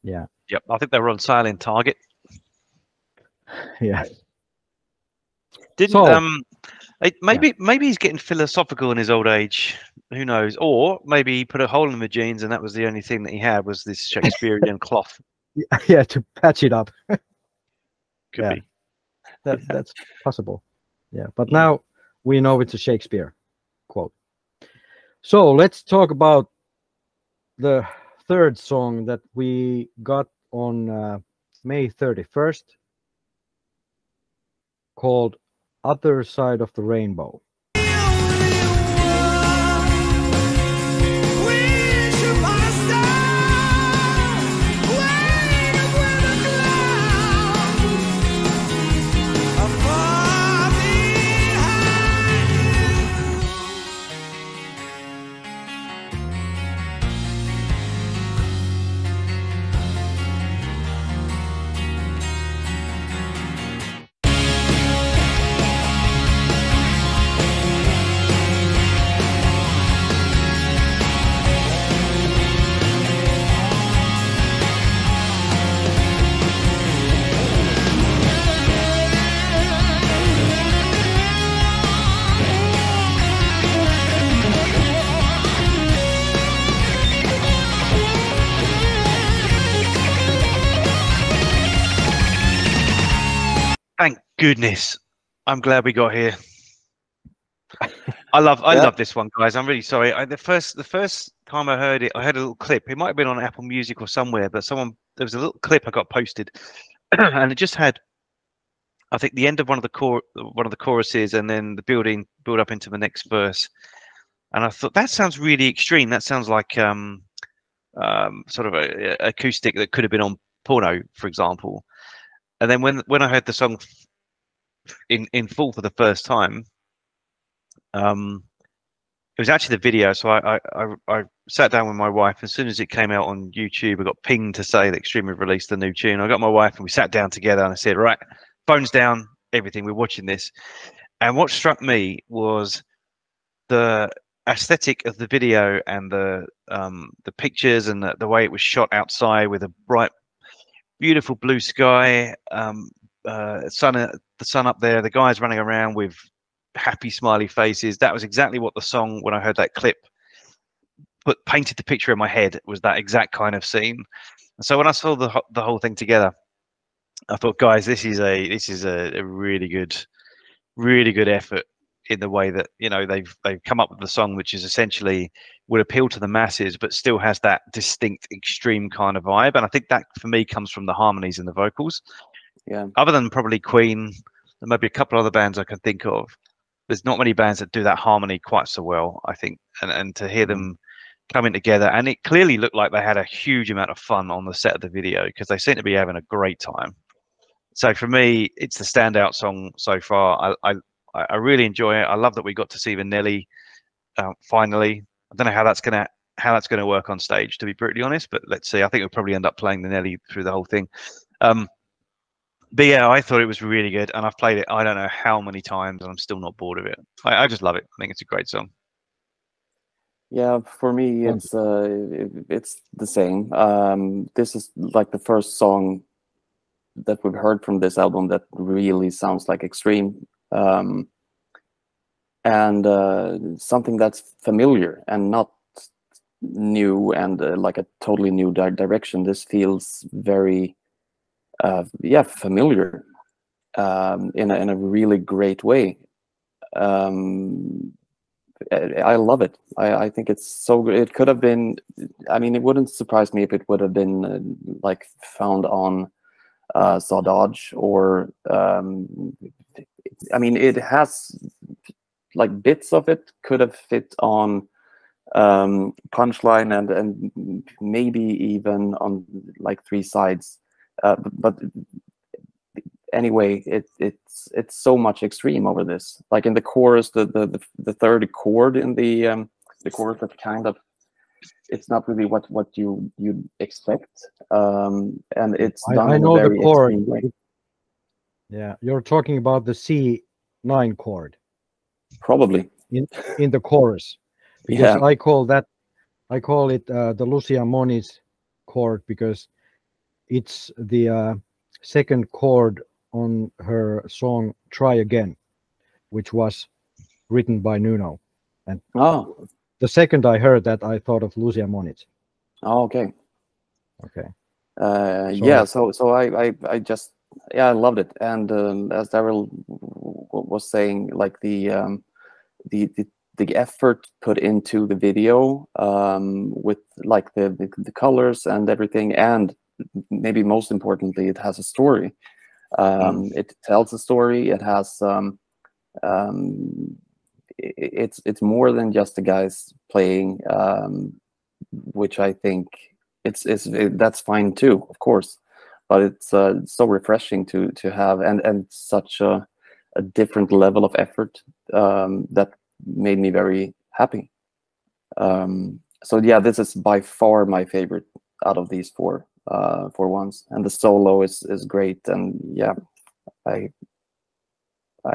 Yeah. Yep. I think they were on sale in Target. Yeah. Didn't maybe he's getting philosophical in his old age. Who knows? Or maybe he put a hole in the jeans and that was the only thing that he had was this Shakespearean cloth. Yeah, to patch it up. Could be. That's possible. Yeah, but now we know it's a Shakespeare quote. So let's talk about the third song that we got on May 31st, called Other Side of the Rainbow. goodness, I'm glad we got here. I love this one, guys. I'm really sorry. The first time I heard it, I heard a little clip. It might have been on Apple Music or somewhere, but there was a little clip I got posted, and it just had, I think, the end of one of the choruses, and then the build up into the next verse. And I thought, that sounds really extreme. That sounds like sort of a acoustic that could have been on Porno, for example. And then when I heard the song in full for the first time, it was actually the video. So I sat down with my wife. As soon as it came out on YouTube, I got pinged to say that Extreme have released a new tune. I got my wife and we sat down together, and I said, right, phones down, everything, we're watching this. And what struck me was the aesthetic of the video and the pictures and the way it was shot outside with a bright, beautiful blue sky, the sun up there, the guys running around with happy smiley faces. That was exactly what the song, when I heard that clip, painted the picture in my head, was that exact kind of scene. And so when I saw the whole thing together, I thought, guys, this is a really good effort in the way that, you know, they've come up with the song, which is essentially would appeal to the masses, but still has that distinct extreme kind of vibe. And I think that for me comes from the harmonies and the vocals. Yeah. Other than probably Queen, there might be a couple other bands I can think of. There's not many bands that do that harmony quite so well, I think. And to hear them coming together, and it clearly looked like they had a huge amount of fun on the set of the video, because they seem to be having a great time. So for me, it's the standout song so far. I really enjoy it. I love that we got to see the Nelly finally. I don't know how that's gonna work on stage, to be brutally honest, but let's see. I think we'll probably end up playing the Nelly through the whole thing. But yeah, I thought it was really good, and I've played it I don't know how many times, and I'm still not bored of it. I just love it. I think it's a great song. Yeah, for me, it's the same. This is like the first song that we've heard from this album that really sounds like Extreme, and something that's familiar and not new and like a totally new direction. This feels very familiar in a really great way. I love it. I think it's so good. It could have been, I mean, it wouldn't surprise me if it would have been like found on Saudage, or I mean, it has like bits of it could have fit on Punchline and maybe even on like Three Sides. But anyway, it's so much Extreme over this. Like in the chorus, the third chord in the chorus, that kind of, it's not really what you expect, and it's done I in know a very the chord. extreme way. Yeah, you're talking about the C9 chord. Probably in the chorus, because yeah. I call it the Lucia Moniz chord, because it's the second chord on her song Try Again, which was written by Nuno. And the second I heard that, I thought of Lucia Moniz. Oh, okay. Yeah, so I just, I loved it. And as Daryll was saying, like the effort put into the video, with like the colors and everything, and maybe most importantly, it has a story. It tells a story. It has it's more than just the guys playing, which I think that's fine too, of course, but it's so refreshing to have, and such a different level of effort, that made me very happy. So yeah, this is by far my favorite out of these four ones, and the solo is great, and yeah, I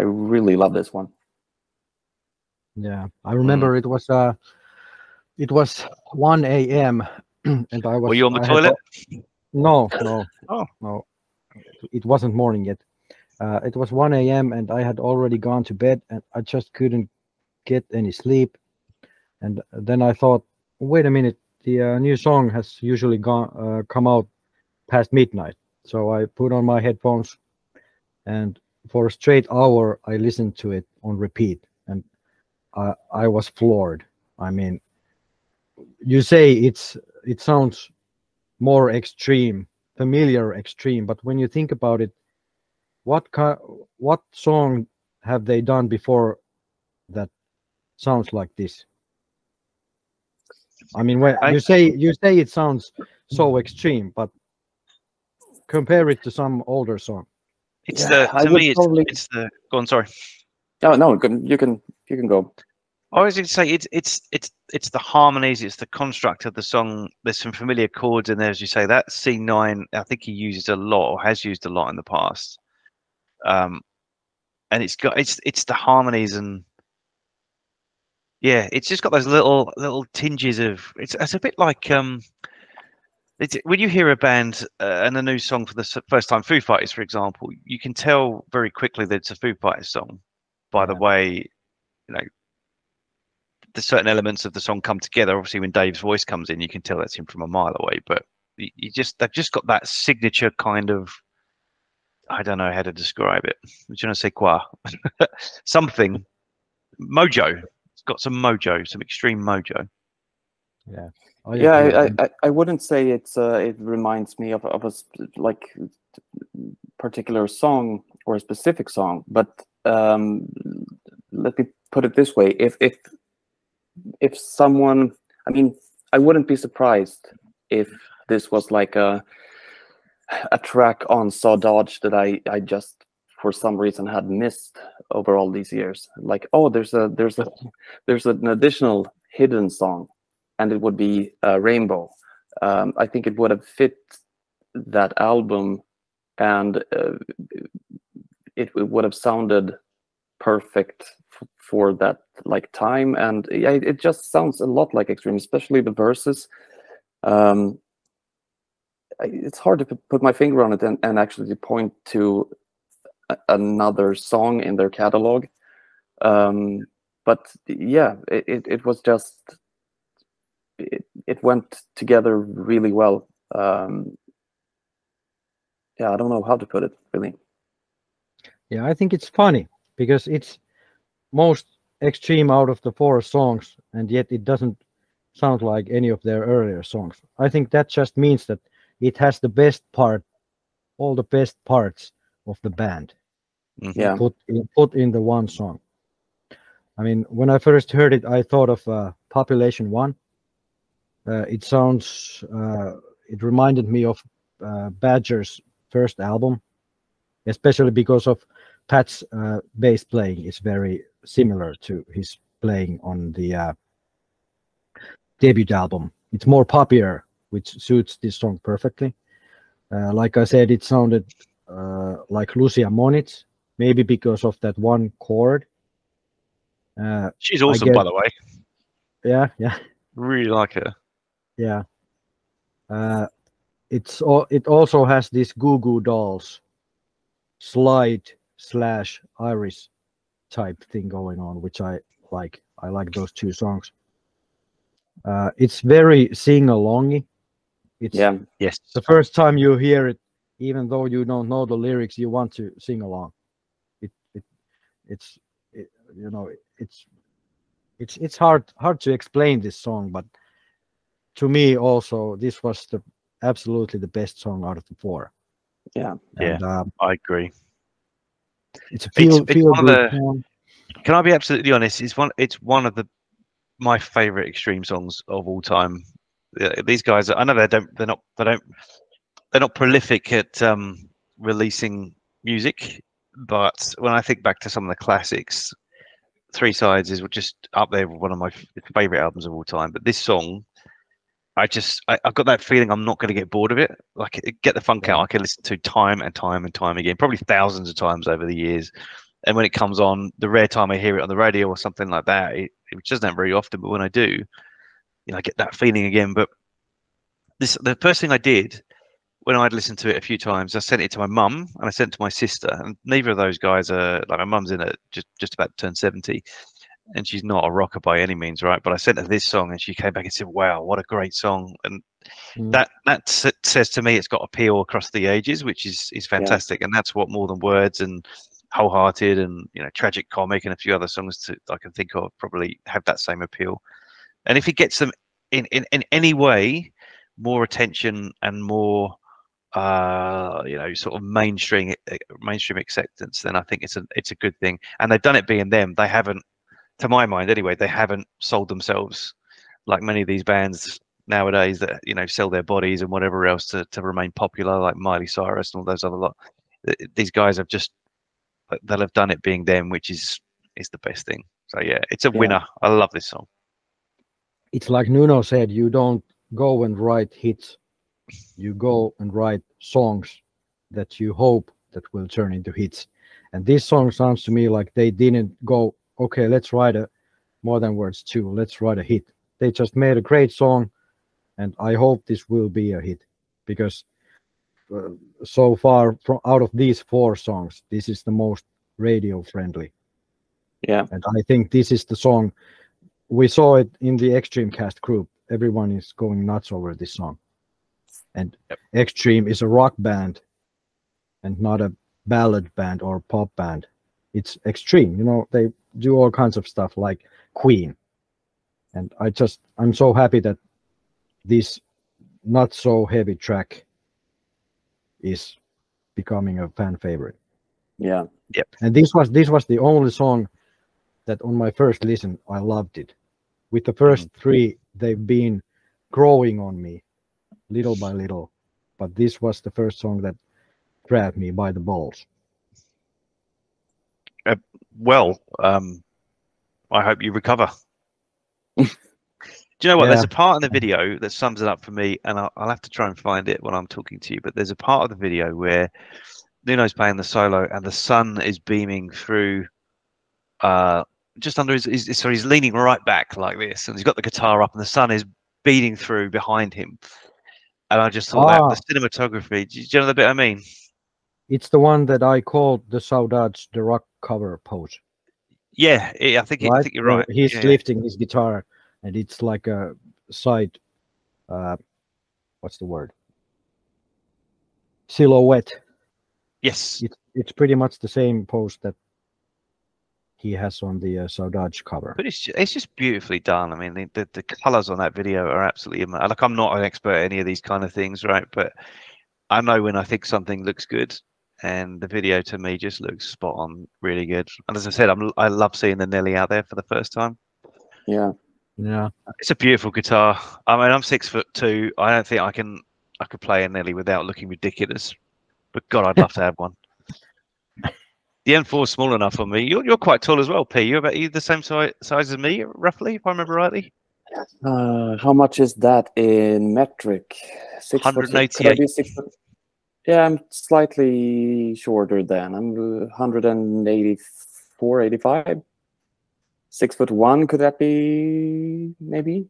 really love this one. Yeah, I remember it was 1 a.m. and I was. Were you on the toilet? No. Oh no, it wasn't morning yet. It was 1 a.m. and I had already gone to bed, and I just couldn't get any sleep. And then I thought, wait a minute, the new song has usually come out past midnight. So I put on my headphones and for a straight hour, I listened to it on repeat, and I was floored. I mean, you say it sounds more extreme, familiar extreme, but when you think about it, what song have they done before that sounds like this? I mean, when you say it sounds so extreme, but compare it to some older song. It's the go on, sorry. No, you can go. I was going to say it's the harmonies, it's the construct of the song. There's some familiar chords in there, as you say. That C9, I think he uses a lot, or has used a lot in the past. And it's the harmonies, and yeah, it's just got those little tinges of it's a bit like when you hear a band and a new song for the first time, Foo Fighters, for example, you can tell very quickly that it's a Foo Fighters song by the way, the certain elements of the song come together. Obviously, when Dave's voice comes in, you can tell that's him from a mile away. But they've just got that signature kind of, I don't know how to describe it. Je ne sais quoi, something mojo. It's got some mojo, some extreme mojo. Yeah. I wouldn't say it reminds me of a like particular song or a specific song, but let me put it this way: if someone, I mean, I wouldn't be surprised if this was like a track on Saw Dodge that I just for some reason had missed over all these years. Like, oh, there's an additional hidden song, and it would be Rainbow. I think it would have fit that album, and it would have sounded perfect for that like time. And yeah, it just sounds a lot like Extreme, especially the verses. It's hard to put my finger on it and actually point to another song in their catalog. But yeah, it was just, it went together really well. Yeah, I don't know how to put it, really. Yeah, I think it's funny because it's most extreme out of the 4 songs, and yet it doesn't sound like any of their earlier songs. I think that just means that it has the best part, all the best parts of the band. Yeah, put in the one song. I mean, when I first heard it, I thought of Population 1. It sounds, it reminded me of Badger's first album, especially because of Pat's bass playing is very similar to his playing on the debut album. It's more poppier, which suits this song perfectly. Like I said, it sounded like Lucia Moniz, maybe because of that one chord. She's awesome, by the way. Yeah. Really like her. Yeah. It also has this Goo Goo Dolls slide / Iris type thing going on, which I like. I like those 2 songs. It's very sing-alongy. It's yes. The first time you hear it, even though you don't know the lyrics, you want to sing along. It's hard to explain this song, but to me also this was absolutely the best song out of the 4. Yeah, and, I agree. It's a feel good song. Can I be absolutely honest? It's one of my favorite Extreme songs of all time. These guys, I know they're not prolific at releasing music, but when I think back to some of the classics, 3 Sides is just up there with one of my favorite albums of all time. But this song, I've got that feeling I'm not going to get bored of it. Like, Get the Funk Out, I can listen to time and time and time again, probably thousands of times over the years. And when it comes on, the rare time I hear it on the radio or something like that, it doesn't happen very often, but when I do, I get that feeling again. But the first thing I did when I'd listened to it a few times, I sent it to my mum and I sent it to my sister. And neither of those guys are, like, my mum's in it, just about to turn 70. And she's not a rocker by any means, right? But I sent her this song and she came back and said, wow, what a great song. And that says to me it's got appeal across the ages, which is fantastic. And that's what More Than Words and Wholehearted and Tragic Comic and a few other songs I can think of probably have that same appeal. And if he gets them in any way more attention and more sort of mainstream acceptance, then I think it's a good thing. And they've done it being them. They haven't, to my mind anyway, they haven't sold themselves like many of these bands nowadays that sell their bodies and whatever else to remain popular, like Miley Cyrus and all those other lot. These guys have they'll have done it being them, which is the best thing. So yeah, it's a winner. I love this song. It's like Nuno said, you don't go and write hits, you go and write songs that you hope that will turn into hits. And this song sounds to me like they didn't go, okay, let's write a More Than Words 2, let's write a hit. They just made a great song, and I hope this will be a hit, because so far out of these 4 songs, this is the most radio friendly. Yeah. And I think this is the song. We saw it in the Extremecast group. Everyone is going nuts over this song. And Extreme is a rock band and not a ballad band or pop band. It's extreme. They do all kinds of stuff like Queen. And I'm so happy that this not so heavy track is becoming a fan favorite. Yeah. Yep. And this was the only song that on my first listen I loved it. With the first 3, they've been growing on me little by little, but this was the first song that grabbed me by the balls. I hope you recover. Do you know what? Yeah. There's a part in the video that sums it up for me, and I'll have to try and find it when I'm talking to you. But there's a part of the video where Nuno's playing the solo, and the sun is beaming through, just under so he's leaning right back like this, and he's got the guitar up, and the sun is beating through behind him. And I just thought that the cinematography. Do you know the bit I mean? It's the one that I called the Saudades the Rock cover pose. Yeah, I think you're right. He's lifting his guitar, and it's like a side, what's the word? Silhouette. Yes. It's pretty much the same pose that he has on the Saudades cover. But it's just beautifully done. I mean, the colors on that video are absolutely like, I'm not an expert at any of these kind of things, right? But I know when I think something looks good, and the video to me just looks spot on, really good. And as I said, I love seeing the Nelly out there for the first time. Yeah. It's a beautiful guitar. I mean, I'm 6'2". I don't think I could play a Nelly without looking ridiculous. But God, I'd love to have one. The M4 is small enough for me. You're quite tall as well, P. You're about the same size as me, roughly, if I remember rightly. How much is that in metric? 188. 6 foot? Yeah, I'm slightly shorter than. I'm 184, 85. 6'1", could that be maybe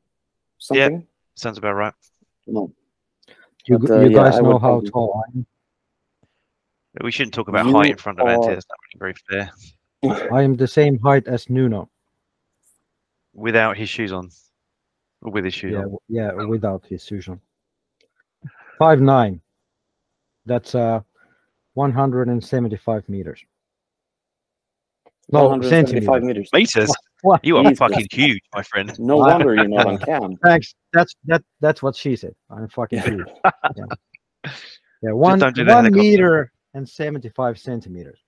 something? Yeah, sounds about right. No. You guys know how tall I am. We shouldn't talk about height in front of Antti. That's not really very fair. I am the same height as Nuno. Without his shoes on. Or with his shoes on. Yeah, without his shoes on. 5'9". That's 175 meters. No, 175 meters. Meters? What? You are Jesus. fucking huge, my friend. No wonder you're not on cam. Thanks. That's what she said. I'm fucking huge. Yeah, Just don't do the 1 helicopter. meter and 75 centimeters.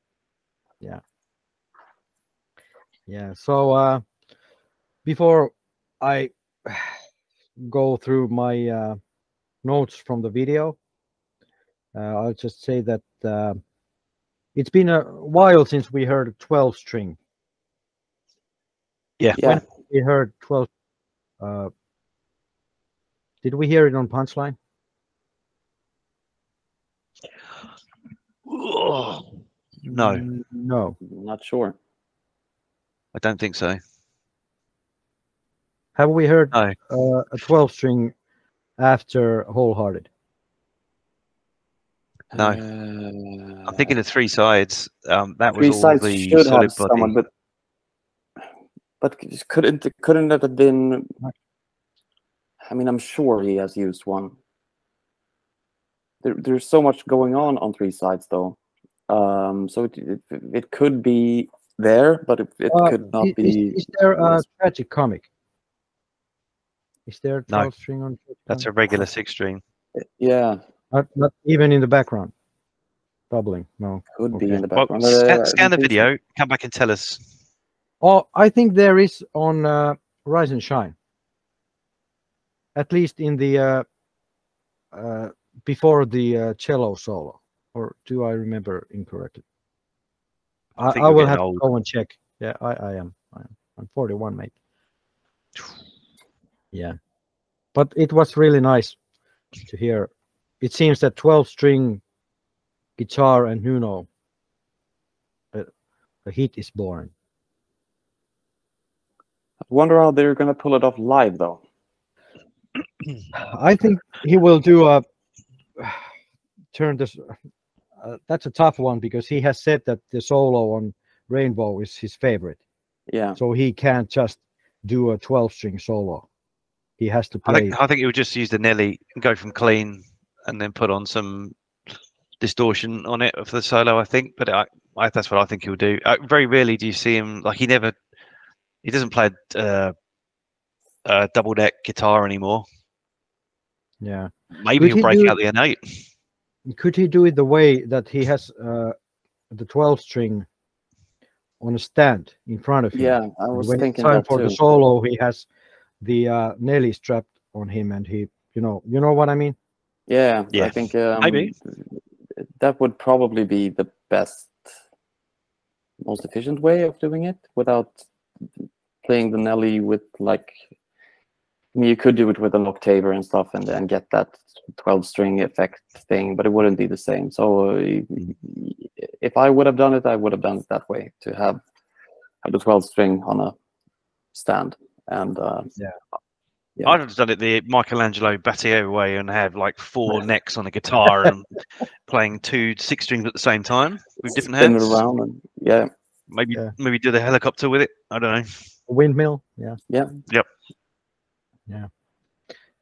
Yeah. So before I go through my notes from the video, I'll just say that it's been a while since we heard a 12 string. Yeah. Yeah. When we heard 12, did we hear it on Punchline? No, No. Not sure. I don't think so. Have we heard No. a 12 string after Wholehearted? No. I'm thinking of Three Sides. That Three was all Sides the should solid have someone, body. but couldn't it have been? I mean, I'm sure he has used one. There's so much going on Three Sides, though. So it could be there, but it could not be. Is there a tragic comic? Is there a No. 12-string on? That's a regular 6-string. Yeah, Not even in the background. Doubling, no. could be Okay. in the Well, background. scan the video. Come back and tell us. Oh, I think there is on Rise and Shine. At least in the before the cello solo, or do I remember incorrectly? I think I you're will getting have old. to go and check. Yeah, I am. I'm 41, mate. Yeah, but it was really nice to hear. It seems that 12-string guitar and Nuno, the heat is born. I wonder how they're gonna pull it off live, though. I think he will do a turn this. That's a tough one because he has said that the solo on Rainbow is his favorite. Yeah, So he can't just do a 12-string solo. He has to play. I think he would just use the Nelly and go from clean, and then put on some distortion on it for the solo. I think, but that's what I think he would do. Very rarely do you see him like he doesn't play double deck guitar anymore. Yeah. Maybe Could he'll he break do out the innate. Could he do it the way that he has the 12-string on a stand in front of him? yeah. I And was when it's thinking time that for too. the solo, he has the Nelly strapped on him, and he, you know what I mean? Yeah, Yeah, I think maybe. that would probably be the best, most efficient way of doing it without playing the Nelly with like. I mean, you could do it with an octaver and stuff, and then get that 12-string effect thing, but it wouldn't be the same. So if I would have done it, I would have done it that way, to have the 12-string on a stand. And yeah. I'd have done it the Michelangelo Battier way and have like 4 necks on a guitar and playing 2 6-strings at the same time with different spin hands. it around, and yeah, Maybe do the helicopter with it. I don't know. Windmill, yeah. yeah. Yep. Yeah.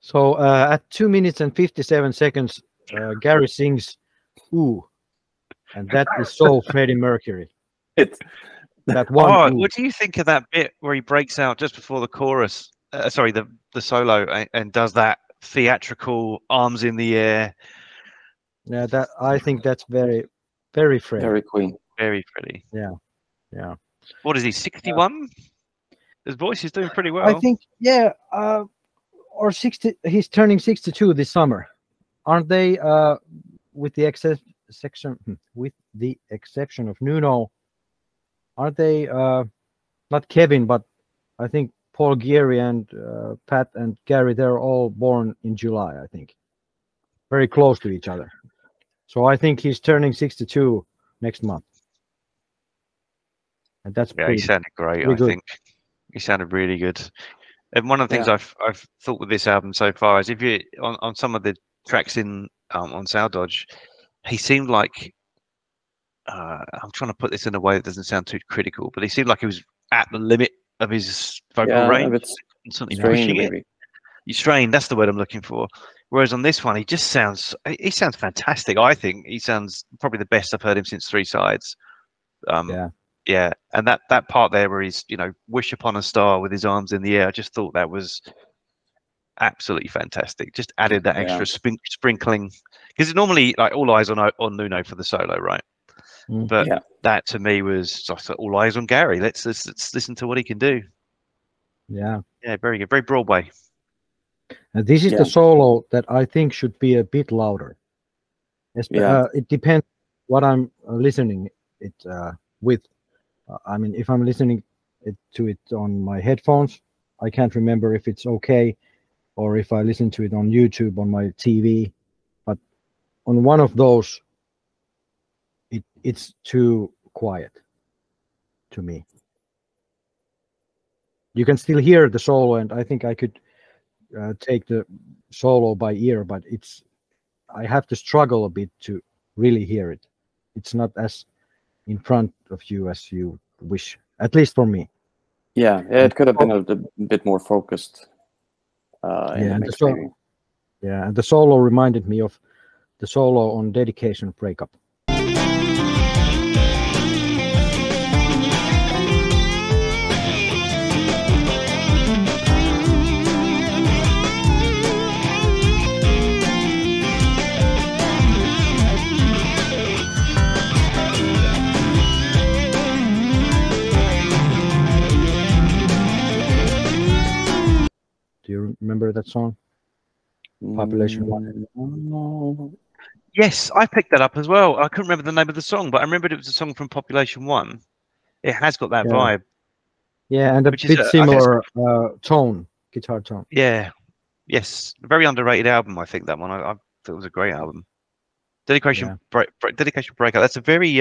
So at 2 minutes and 57 seconds, Gary sings "Ooh," and that is so Freddie Mercury. It's That one. Oh, ooh. what do you think of that bit where he breaks out just before the chorus? Sorry, the solo, and does that theatrical arms in the air? Yeah, that I think that's very, very Freddie. very Queen. Very pretty. Yeah, yeah. What is he? 61. His voice is doing pretty well. I think, yeah, or 60. He's turning 62 this summer, aren't they? With the exception of Nuno, aren't they? Not Kevin, but I think Paul Geary and Pat and Gary. They're all born in July, I think. Very close to each other. So I think he's turning 62 next month. And that's yeah, he sounded great. pretty good. think he sounded really good. And one of the things I've thought with this album so far is if you on some of the tracks in on Sound Dodge, he seemed like I'm trying to put this in a way that doesn't sound too critical, but he seemed like he was at the limit of his vocal range. It's Something strained, pushing it. maybe. You strained. That's the word I'm looking for. Whereas on this one, he sounds fantastic. I think he sounds probably the best I've heard him since Three Sides. Yeah, and that part there where he's wish upon a star with his arms in the air, I just thought that was absolutely fantastic. Just added that extra sprinkling, because normally like all eyes on Nuno for the solo, right? But that to me was I thought all eyes on Gary. Let's listen to what he can do. Yeah, very good, very Broadway. And this is the solo that I think should be a bit louder. It depends what I'm listening it with. I mean, if I'm listening to it on my headphones, I can't remember if it's okay, or if I listen to it on YouTube on my TV. But on one of those, it's too quiet to me. You can still hear the solo, and I think I could take the solo by ear, but I have to struggle a bit to really hear it. It's not as in front of you as you wish, at least for me. Yeah, it could have been a bit more focused. And the solo reminded me of the solo on Dedication Breakup. remember that song? Population One. Yes, I picked that up as well. I couldn't remember the name of the song, but I remembered it was a song from Population One. It has got that Yeah. vibe. Yeah, and a Which is, bit I guess- similar tone, guitar tone. Yeah. Yes. Very underrated album, I think, that one. I thought it was a great album. Dedication Dedication Breakout. That's a very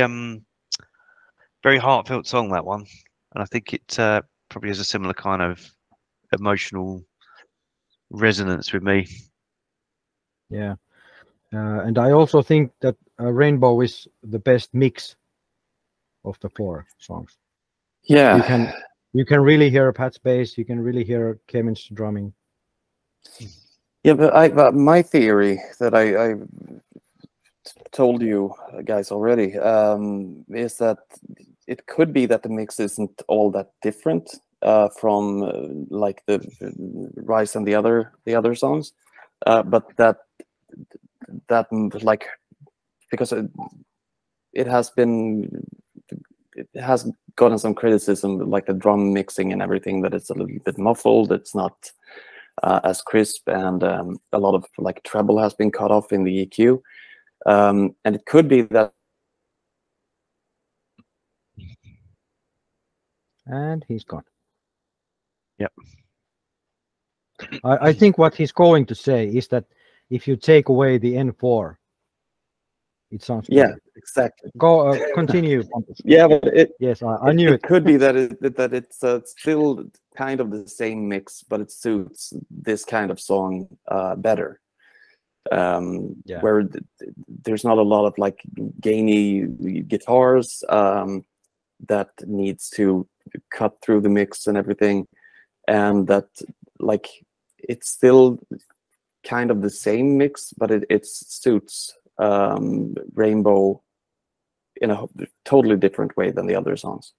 very heartfelt song, that one. And I think it probably has a similar kind of emotional resonance with me. Yeah. And I also think that Rainbow is the best mix of the 4 songs. Yeah. You can really hear Pat's bass, you can really hear Kevin's drumming. Yeah, but my theory that I told you guys already is that it could be that the mix isn't all that different from like the Rise and the other songs, but that like, because it has gotten some criticism, like the drum mixing and everything, that it's a little bit muffled, it's not as crisp, and a lot of like treble has been cut off in the EQ. And it could be that. And he's gone. Yep. I think what he's going to say is that if you take away the N4, it sounds better. Yeah, exactly. Go continue. Yeah, but yes, I knew it. It could be that it's still kind of the same mix, but it suits this kind of song better. Yeah. Where there's not a lot of like gainy guitars that needs to cut through the mix and everything, and that like it's still kind of the same mix, but it suits Rainbow in a totally different way than the other songs,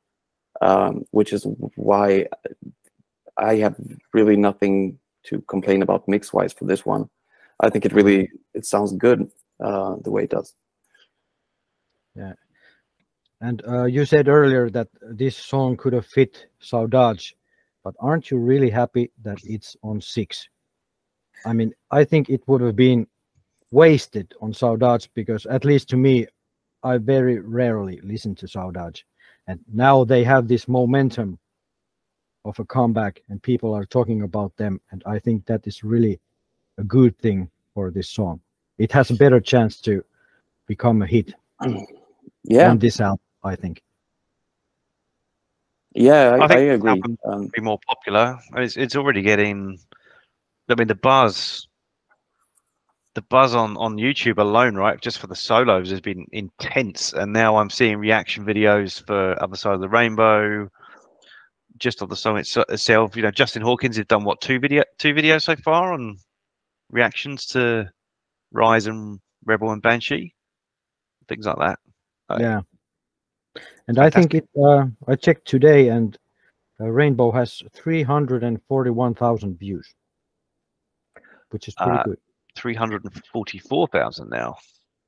which is why I have really nothing to complain about mix-wise for this one. I think it sounds good the way it does. Yeah. And you said earlier that this song could have fit Saudade, but aren't you really happy that it's on 6? I mean, I think it would have been wasted on Saudade, because at least to me, I very rarely listen to Saudade. And now they have this momentum of a comeback and people are talking about them. And I think that is really a good thing for this song. It has a better chance to become a hit on this album, I think. Yeah, I think agree. Be more popular. It's already getting. I mean, the buzz on YouTube alone, right, just for the solos has been intense. And now I'm seeing reaction videos for Other Side of the Rainbow, just of the song itself. You know, Justin Hawkins has done what, two videos so far on reactions to Rise and Rebel and Banshee, things like that. Yeah. And fantastic. I think I checked today, and Rainbow has 341,000 views, which is pretty good. 344,000 now.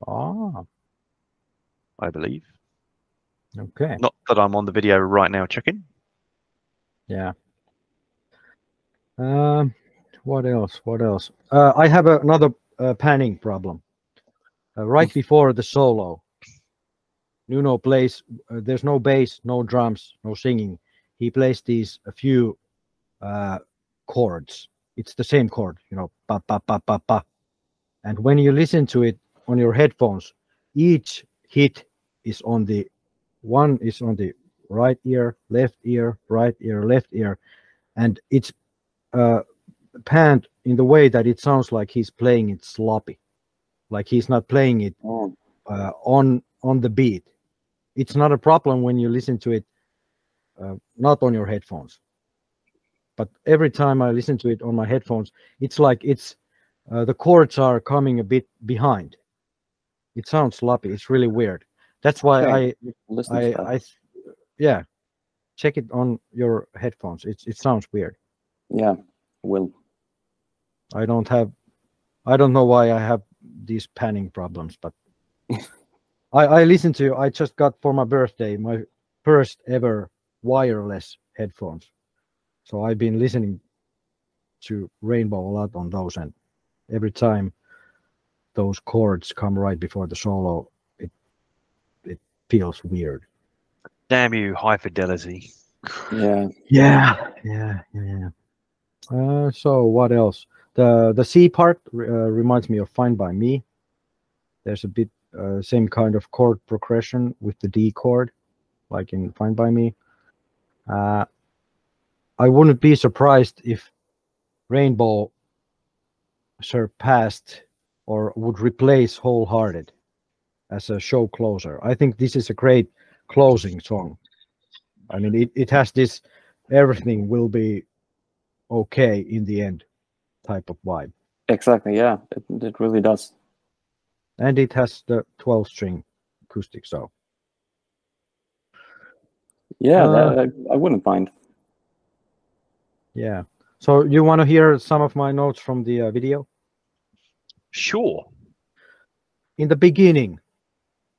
Ah, I believe. Okay. Not that I'm on the video right now checking. Yeah. What else? What else? I have another panning problem. Right before the solo, Nuno plays. There's no bass, no drums, no singing. He plays these a few chords. It's the same chord, you know, pa pa pa pa pa. And when you listen to it on your headphones, each hit is on the right ear, left ear, right ear, left ear, and it's panned in the way that it sounds like he's playing it sloppy, like he's not playing it on the beat. It's not a problem when you listen to it not on your headphones, but every time I listen to it on my headphones, it's like it's the chords are coming a bit behind. It sounds sloppy. It's really weird. That's why yeah, check it on your headphones. It sounds weird. Yeah, will. I don't know why I have these panning problems, but I listen to. I just got for my birthday my first ever wireless headphones, so I've been listening to Rainbow a lot on those, and every time those chords come right before the solo, it feels weird. Damn you, high fidelity. Yeah. So what else? The C part reminds me of Fine by Me. There's a bit same kind of chord progression with the D chord, like in Fine by Me. I wouldn't be surprised if Rainbow surpassed or would replace Wholehearted as a show closer. I think this is a great closing song. I mean, it has this everything will be okay in the end type of vibe. Exactly. Yeah, it really does. And it has the 12-string acoustic, so yeah, I wouldn't mind. Yeah. So you want to hear some of my notes from the video? Sure. In the beginning,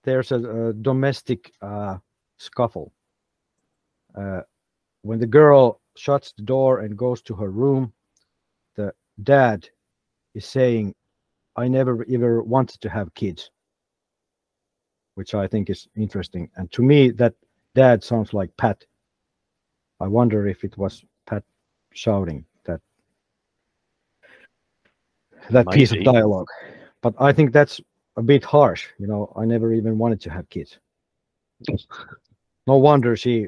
there's a domestic scuffle. When the girl shuts the door and goes to her room, the dad is saying, "I never ever wanted to have kids," which I think is interesting. And to me, that dad sounds like Pat. I wonder if it was Pat shouting that piece of Maybe. dialogue. But I think that's a bit harsh. You know, I never even wanted to have kids. No wonder she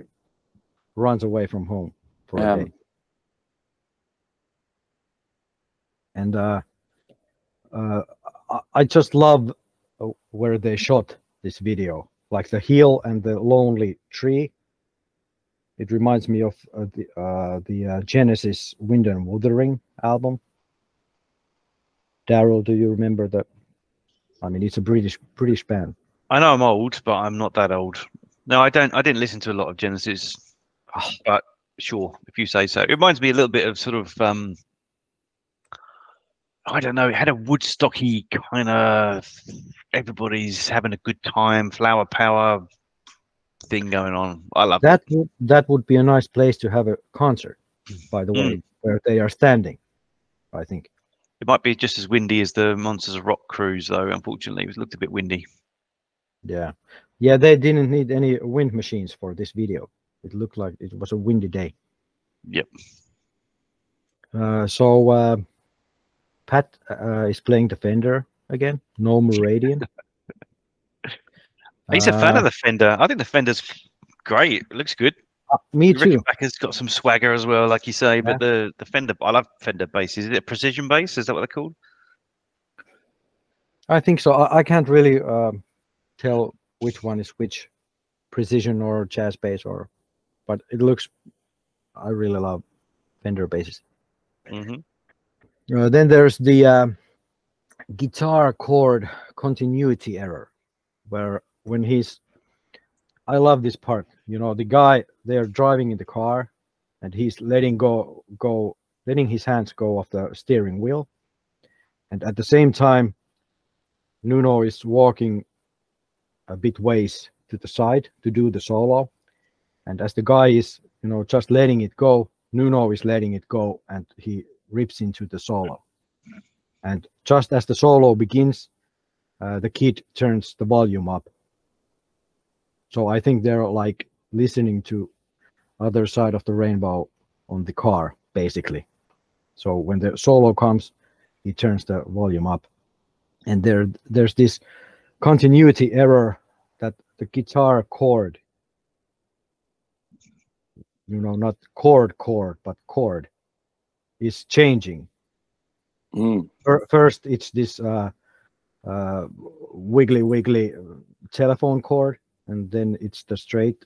runs away from home for a day. And I just love where they shot this video, like the hill and the lonely tree. It reminds me of the Genesis Wind and Wuthering album. Daryll, do you remember that? I mean, it's a British band. I know I'm old, but I'm not that old. No, I don't. I didn't listen to a lot of Genesis, but sure, if you say so. It reminds me a little bit of sort of I don't know. It had a Woodstocky kind of everybody's having a good time, flower power thing going on. I love that. it. That would be a nice place to have a concert, by the way, where they are standing. I think it might be just as windy as the Monsters of Rock cruise, though. Unfortunately, it looked a bit windy. Yeah, they didn't need any wind machines for this video. It looked like it was a windy day. Yep. So Pat is playing the Fender again. No Meridian. He's a fan of the Fender. I think the Fender's great. It looks good. Me the too. Rickenbacker's got some swagger as well, like you say. But the Fender, I love Fender basses. Is it a precision bass? Is that what they're called? I think so. I can't really tell which one is which, precision or jazz bass, but it looks. I really love Fender basses. Then there's the guitar chord continuity error, where when I love this part. You know, the guy, they are driving in the car, and he's letting his hands go off the steering wheel, and at the same time, Nuno is walking a bit ways to the side to do the solo, and as the guy is, you know, just letting it go, Nuno is letting it go, and he rips into the solo. And just as the solo begins, the kid turns the volume up. So I think they're like listening to Other Side of the Rainbow on the car, basically. So when the solo comes, he turns the volume up. And there's this continuity error that the guitar chord, you know, not chord, but chord, is changing. First, it's this wiggly telephone chord, and then it's the straight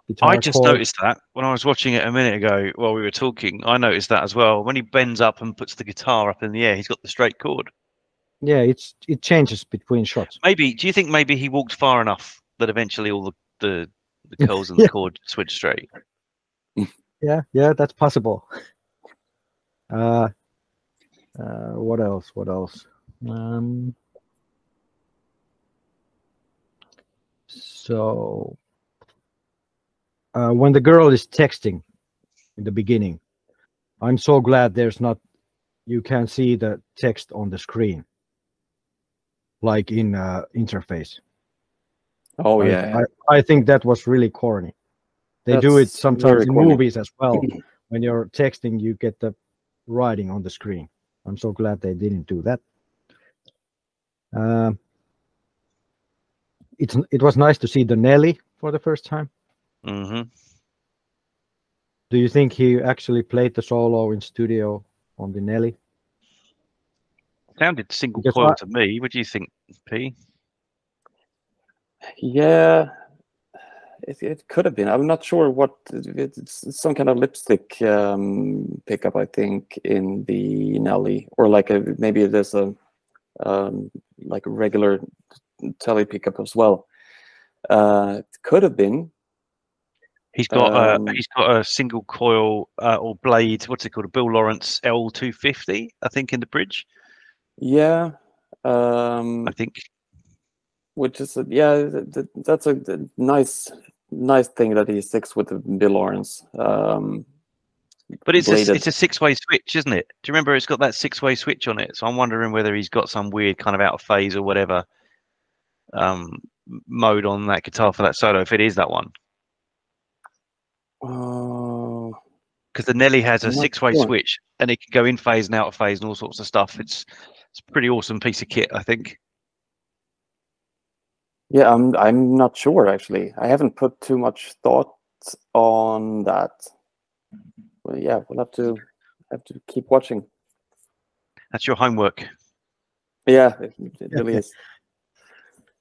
guitar I just chord. noticed that when I was watching it a minute ago while we were talking. I noticed that as well. When he bends up and puts the guitar up in the air, he's got the straight chord. Yeah, it changes between shots. Maybe. Do you think maybe he walked far enough that eventually all the curls and the chord switched straight? Yeah, that's possible. What else? So when the girl is texting in the beginning, I'm so glad there's not you can see the text on the screen, like in interface. Oh yeah, I think that was really corny. They do it That's sometimes very in corny. movies as well. When you're texting, you get the writing on the screen. I'm so glad they didn't do that. It was nice to see the Nelly for the first time. Mm-hmm. Do you think he actually played the solo in studio on the Nelly? Sounded single Because coil to me. What do you think, P? Yeah, it could have been. I'm not sure what it's some kind of lipstick pickup, I think, in the Nelly, or like maybe there's a like a regular tele pickup as well. It could have been. He's got a single coil or blade. What's it called? A Bill Lawrence L250, I think, in the bridge. Yeah, I think. which is that's a nice thing that he sticks with the Bill Lawrence. But it's bladed. a six-way switch, isn't it? Do you remember it's got that six-way switch on it? So I'm wondering whether he's got some weird kind of out of phase or whatever mode on that guitar for that solo. If it is that one. Because the Nelly has a six-way switch, and it can go in phase and out of phase and all sorts of stuff. It's a pretty awesome piece of kit, I think. Yeah, I'm not sure actually. I haven't put too much thought on that. Well, yeah, we'll have to keep watching. That's your homework. Yeah, it really is.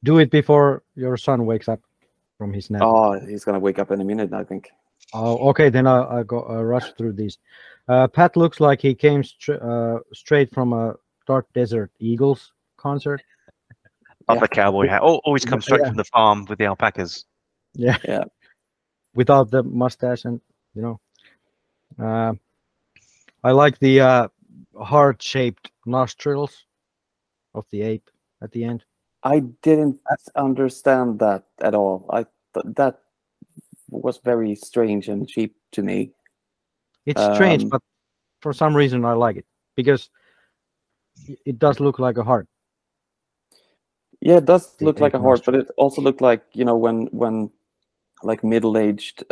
Do it before your son wakes up from his nap. Oh, he's gonna wake up in a minute, I think. Oh, okay. Then I'll go rush through these. Pat looks like he came straight from a Dark Desert Eagles concert. Other cowboy hat. Always comes straight from the farm with the alpacas. Yeah. Yeah. Without the mustache and I like the heart-shaped nostrils of the ape at the end. I didn't understand that at all. That was very strange and cheap to me. It's strange, but for some reason I like it because it does look like a heart. Yeah, it does look like a heart, but it also looked like, when like middle-aged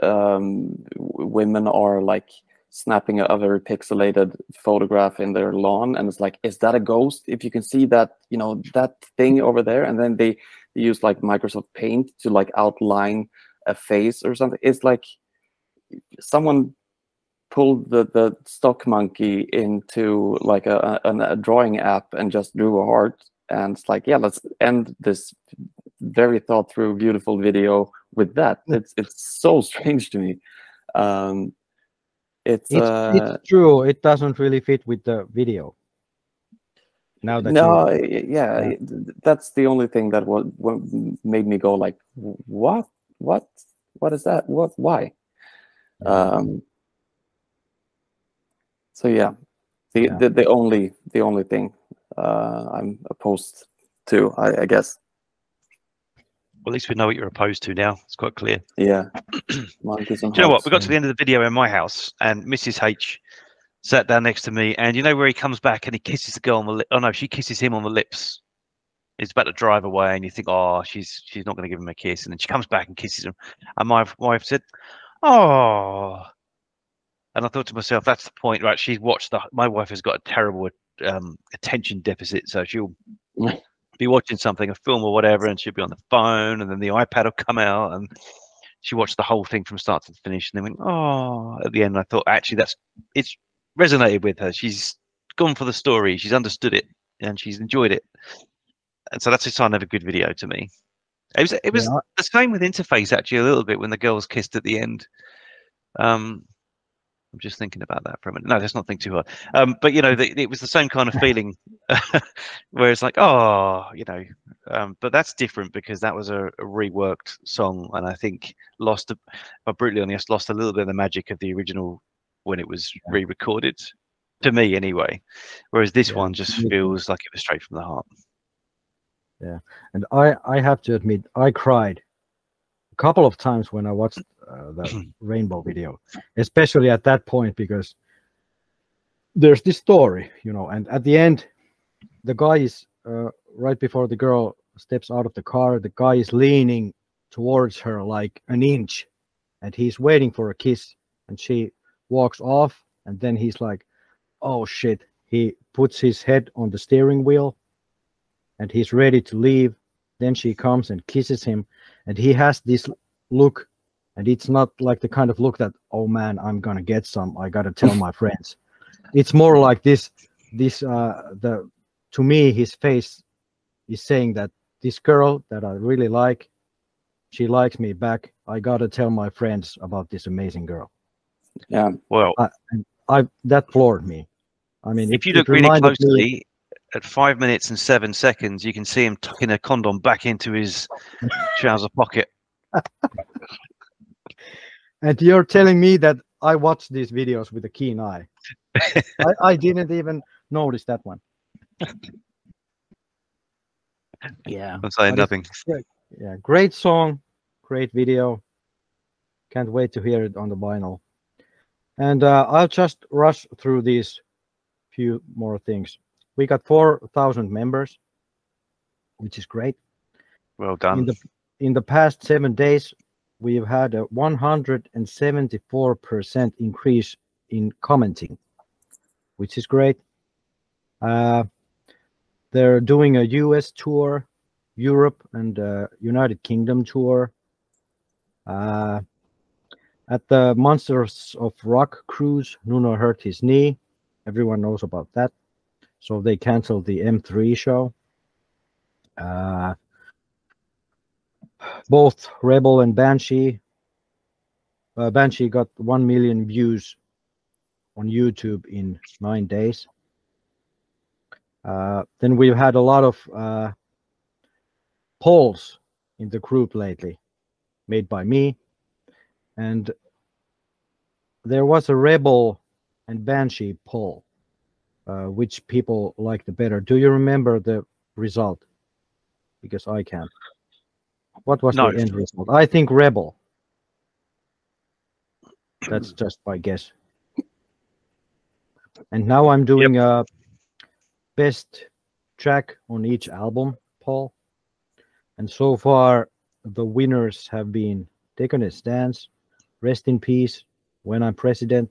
women are like snapping a very pixelated photograph in their lawn, and it's like, is that a ghost? If you can see that, that thing over there, and then they use like Microsoft Paint to like outline a face or something. It's like someone pulled the stock monkey into like a drawing app and just drew a heart, and it's like, yeah, let's end this very thought through beautiful video with that. It's so strange to me. It's true. It doesn't really fit with the video. Now that that's the only thing that what made me go like, what is that? Why? So yeah, the only thing I'm opposed to, I guess. Well, at least we know what you're opposed to now. It's quite clear. Yeah. Do you know what? We got to the end of the video in my house, and Mrs. H sat down next to me, and you know where he comes back and he kisses the girl on the lip. Oh no, she kisses him on the lips. He's about to drive away, and you think, oh, she's not going to give him a kiss, and then she comes back and kisses him, and my wife said, oh, and I thought to myself, that's the point, right? She's watched my wife has got a terrible attention deficit, so she'll be watching something, a film or whatever, and she'll be on the phone, and then the iPad will come out, and she watched the whole thing from start to finish, and then went, oh, at the end. I thought, actually, it's resonated with her. She's gone for the story. She's understood it, and she's enjoyed it. And so that's a sign of a good video to me. It was the same with Interface, actually, a little bit, when the girls kissed at the end. I'm just thinking about that for a minute. No, let's not think too hard. But it was the same kind of feeling, where it's like, oh, but that's different because that was a reworked song, and I think lost, if I'm brutally honest, lost a little bit of the magic of the original when it was re-recorded, to me anyway. Whereas this one just feels like it was straight from the heart. Yeah, and I have to admit, I cried a couple of times when I watched the Rainbow video, especially at that point, because there's this story, and at the end, the guy is right before the girl steps out of the car. The guy is leaning towards her like an inch, and he's waiting for a kiss, and she walks off, and then he's like, oh shit. He puts his head on the steering wheel, and he's ready to leave. Then she comes and kisses him, and he has this look, and it's not like the kind of look that, oh man, I'm gonna get some, I gotta tell my friends. It's more like this to me, his face is saying that this girl that I really like, she likes me back. I gotta tell my friends about this amazing girl. Yeah. Well, that floored me. I mean, if you look really closely, at 5 minutes and 7 seconds, you can see him tucking a condom back into his trouser pocket. And you're telling me that I watched these videos with a keen eye. I didn't even notice that one. Yeah. I'm saying nothing. Great. Yeah, great song, great video. Can't wait to hear it on the vinyl. And I'll just rush through these few more things. We got 4,000 members, which is great. Well done. In the past 7 days, we've had a 174% increase in commenting, which is great. They're doing a US tour, Europe and United Kingdom tour. At the Monsters of Rock cruise, Nuno hurt his knee. Everyone knows about that. So they canceled the M3 show. Both Rebel and Banshee. Banshee got 1 million views on YouTube in 9 days. Then we've had a lot of polls in the group lately, made by me. And there was a Rebel and Banshee poll. Which people like the better? Do you remember the result? Because I can't. What was the end result? I think Rebel. That's just my guess. And now I'm doing a best track on each album poll. And so far, the winners have been Taken a Stance, Rest in Peace, When I'm President,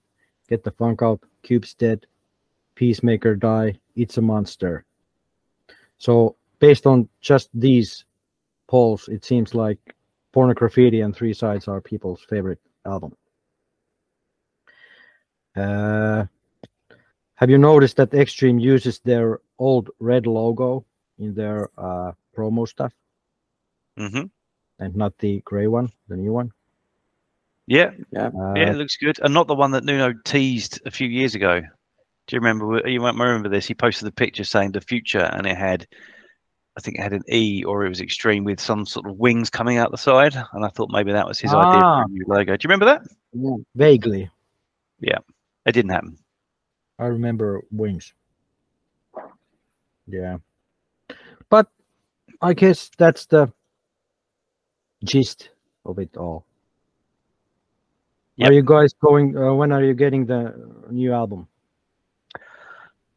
Get the Funk Out, Cube's Dead, Peacemaker Die, It's a Monster. So based on just these polls, it seems like Pornograffiti and Three Sides are people's favorite album. Have you noticed that Extreme uses their old red logo in their promo stuff? Mm-hmm. And not the gray one, the new one? Yeah, it looks good. And not the one that Nuno teased a few years ago. Do you remember? You might remember this. He posted the picture saying the future, and it had, I think it had an E, or it was Extreme with some sort of wings coming out the side. And I thought maybe that was his idea for a new logo. Do you remember that? Yeah, vaguely. Yeah, it didn't happen. I remember wings. Yeah, but I guess that's the gist of it all. Yep. Are you guys going? When are you getting the new album?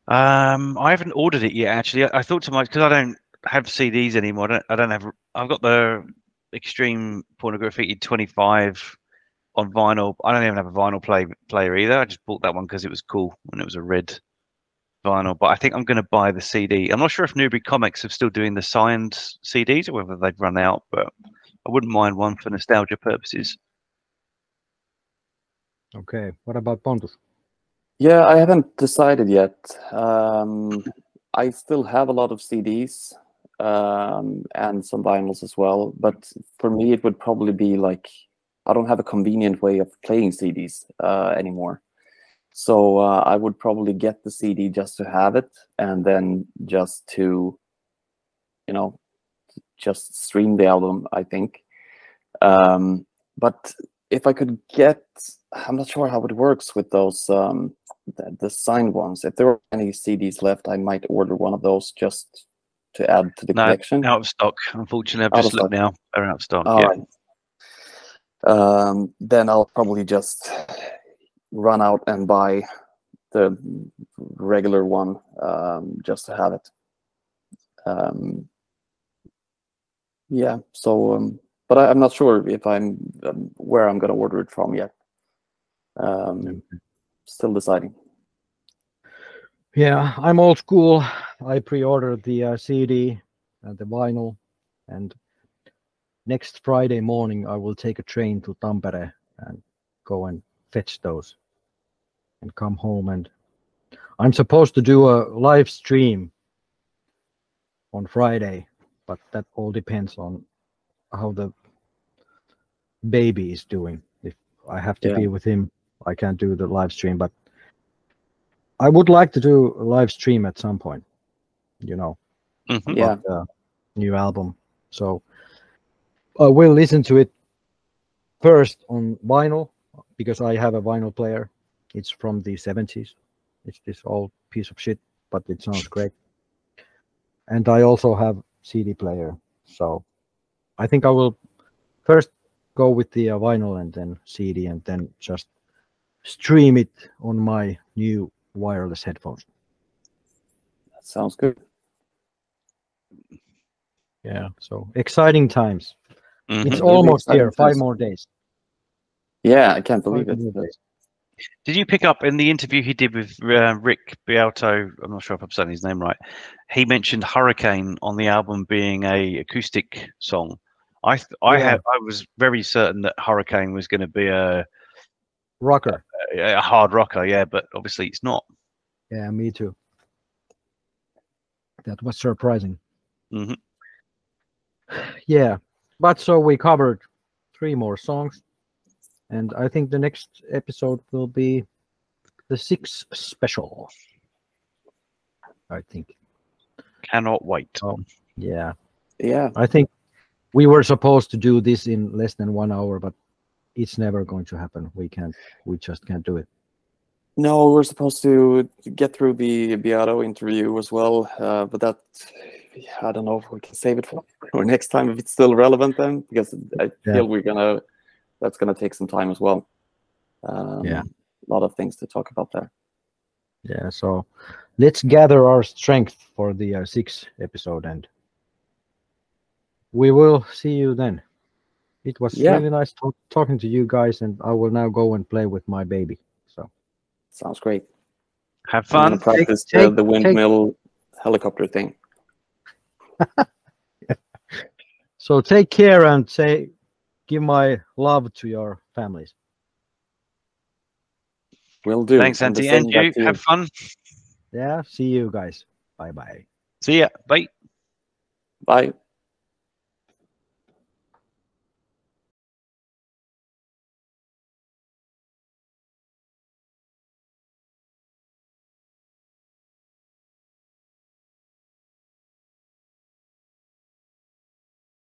I haven't ordered it yet. Actually, I thought to myself, because I don't have CDs anymore. I don't have. I've got the Extreme Pornograffiti 25 on vinyl. I don't even have a vinyl player either. I just bought that one because it was cool when it was a red vinyl. But I think I'm going to buy the CD. I'm not sure if Newbury Comics are still doing the signed CDs or whether they've run out, but I wouldn't mind one for nostalgia purposes. Okay. What about Pontus? Yeah, I haven't decided yet. I still have a lot of CDs and some vinyls as well. But for me, it would probably be like, I don't have a convenient way of playing CDs anymore. So I would probably get the CD just to have it, and then just to, just stream the album, I think. But if I could get, I'm not sure how it works with those, the signed ones. If there are any CDs left, I might order one of those just to add to the collection. Out of stock, unfortunately. I've just looked now. They're out of stock. Yeah. Right. Then I'll probably just run out and buy the regular one, just to have it. Yeah. So, but I'm not sure if I'm where I'm gonna order it from yet. Still deciding. Yeah, I'm old school. I pre-ordered the CD and the vinyl, and next Friday morning I will take a train to Tampere and go and fetch those and come home. And I'm supposed to do a live stream on Friday, but that all depends on how the baby is doing. If I have to be with him, I can't do the live stream, but I would like to do a live stream at some point, about the new album. So I will listen to it first on vinyl, because I have a vinyl player. It's from the 70s. It's this old piece of shit, but it sounds great. And I also have CD player. So I think I will first go with the vinyl and then CD, and then just stream it on my new wireless headphones. That sounds good. Yeah, so exciting times. It's Really almost here. exciting 5 times. more days. Yeah, I can't believe 5 it. more days. Did you pick up in the interview he did with Rick Beato? I'm not sure if I'm saying his name right. He mentioned Hurricane on the album being a acoustic song. I was very certain that Hurricane was going to be a rocker, a hard rocker. Yeah, but obviously it's not. Yeah, me too. That was surprising. Mm-hmm. Yeah, but so we covered 3 more songs, and I think the next episode will be the 6 special. I think. Cannot wait. Oh, yeah. Yeah. I think we were supposed to do this in less than 1 hour, but it's never going to happen. We just can't do it. No, we're supposed to get through the Beato interview as well, but that, I don't know if we can save it for next time if it's still relevant then, because I feel that's gonna take some time as well. A lot of things to talk about there. Yeah, so let's gather our strength for the 6th episode, and we will see you then. It was really nice talking to you guys, and I will now go and play with my baby. So sounds great. Have fun. I'm gonna practice the windmill helicopter thing. So take care and give my love to your families. Will do. Thanks, Antti. And you have fun. Yeah, see you guys. Bye-bye. See ya. Bye. Bye.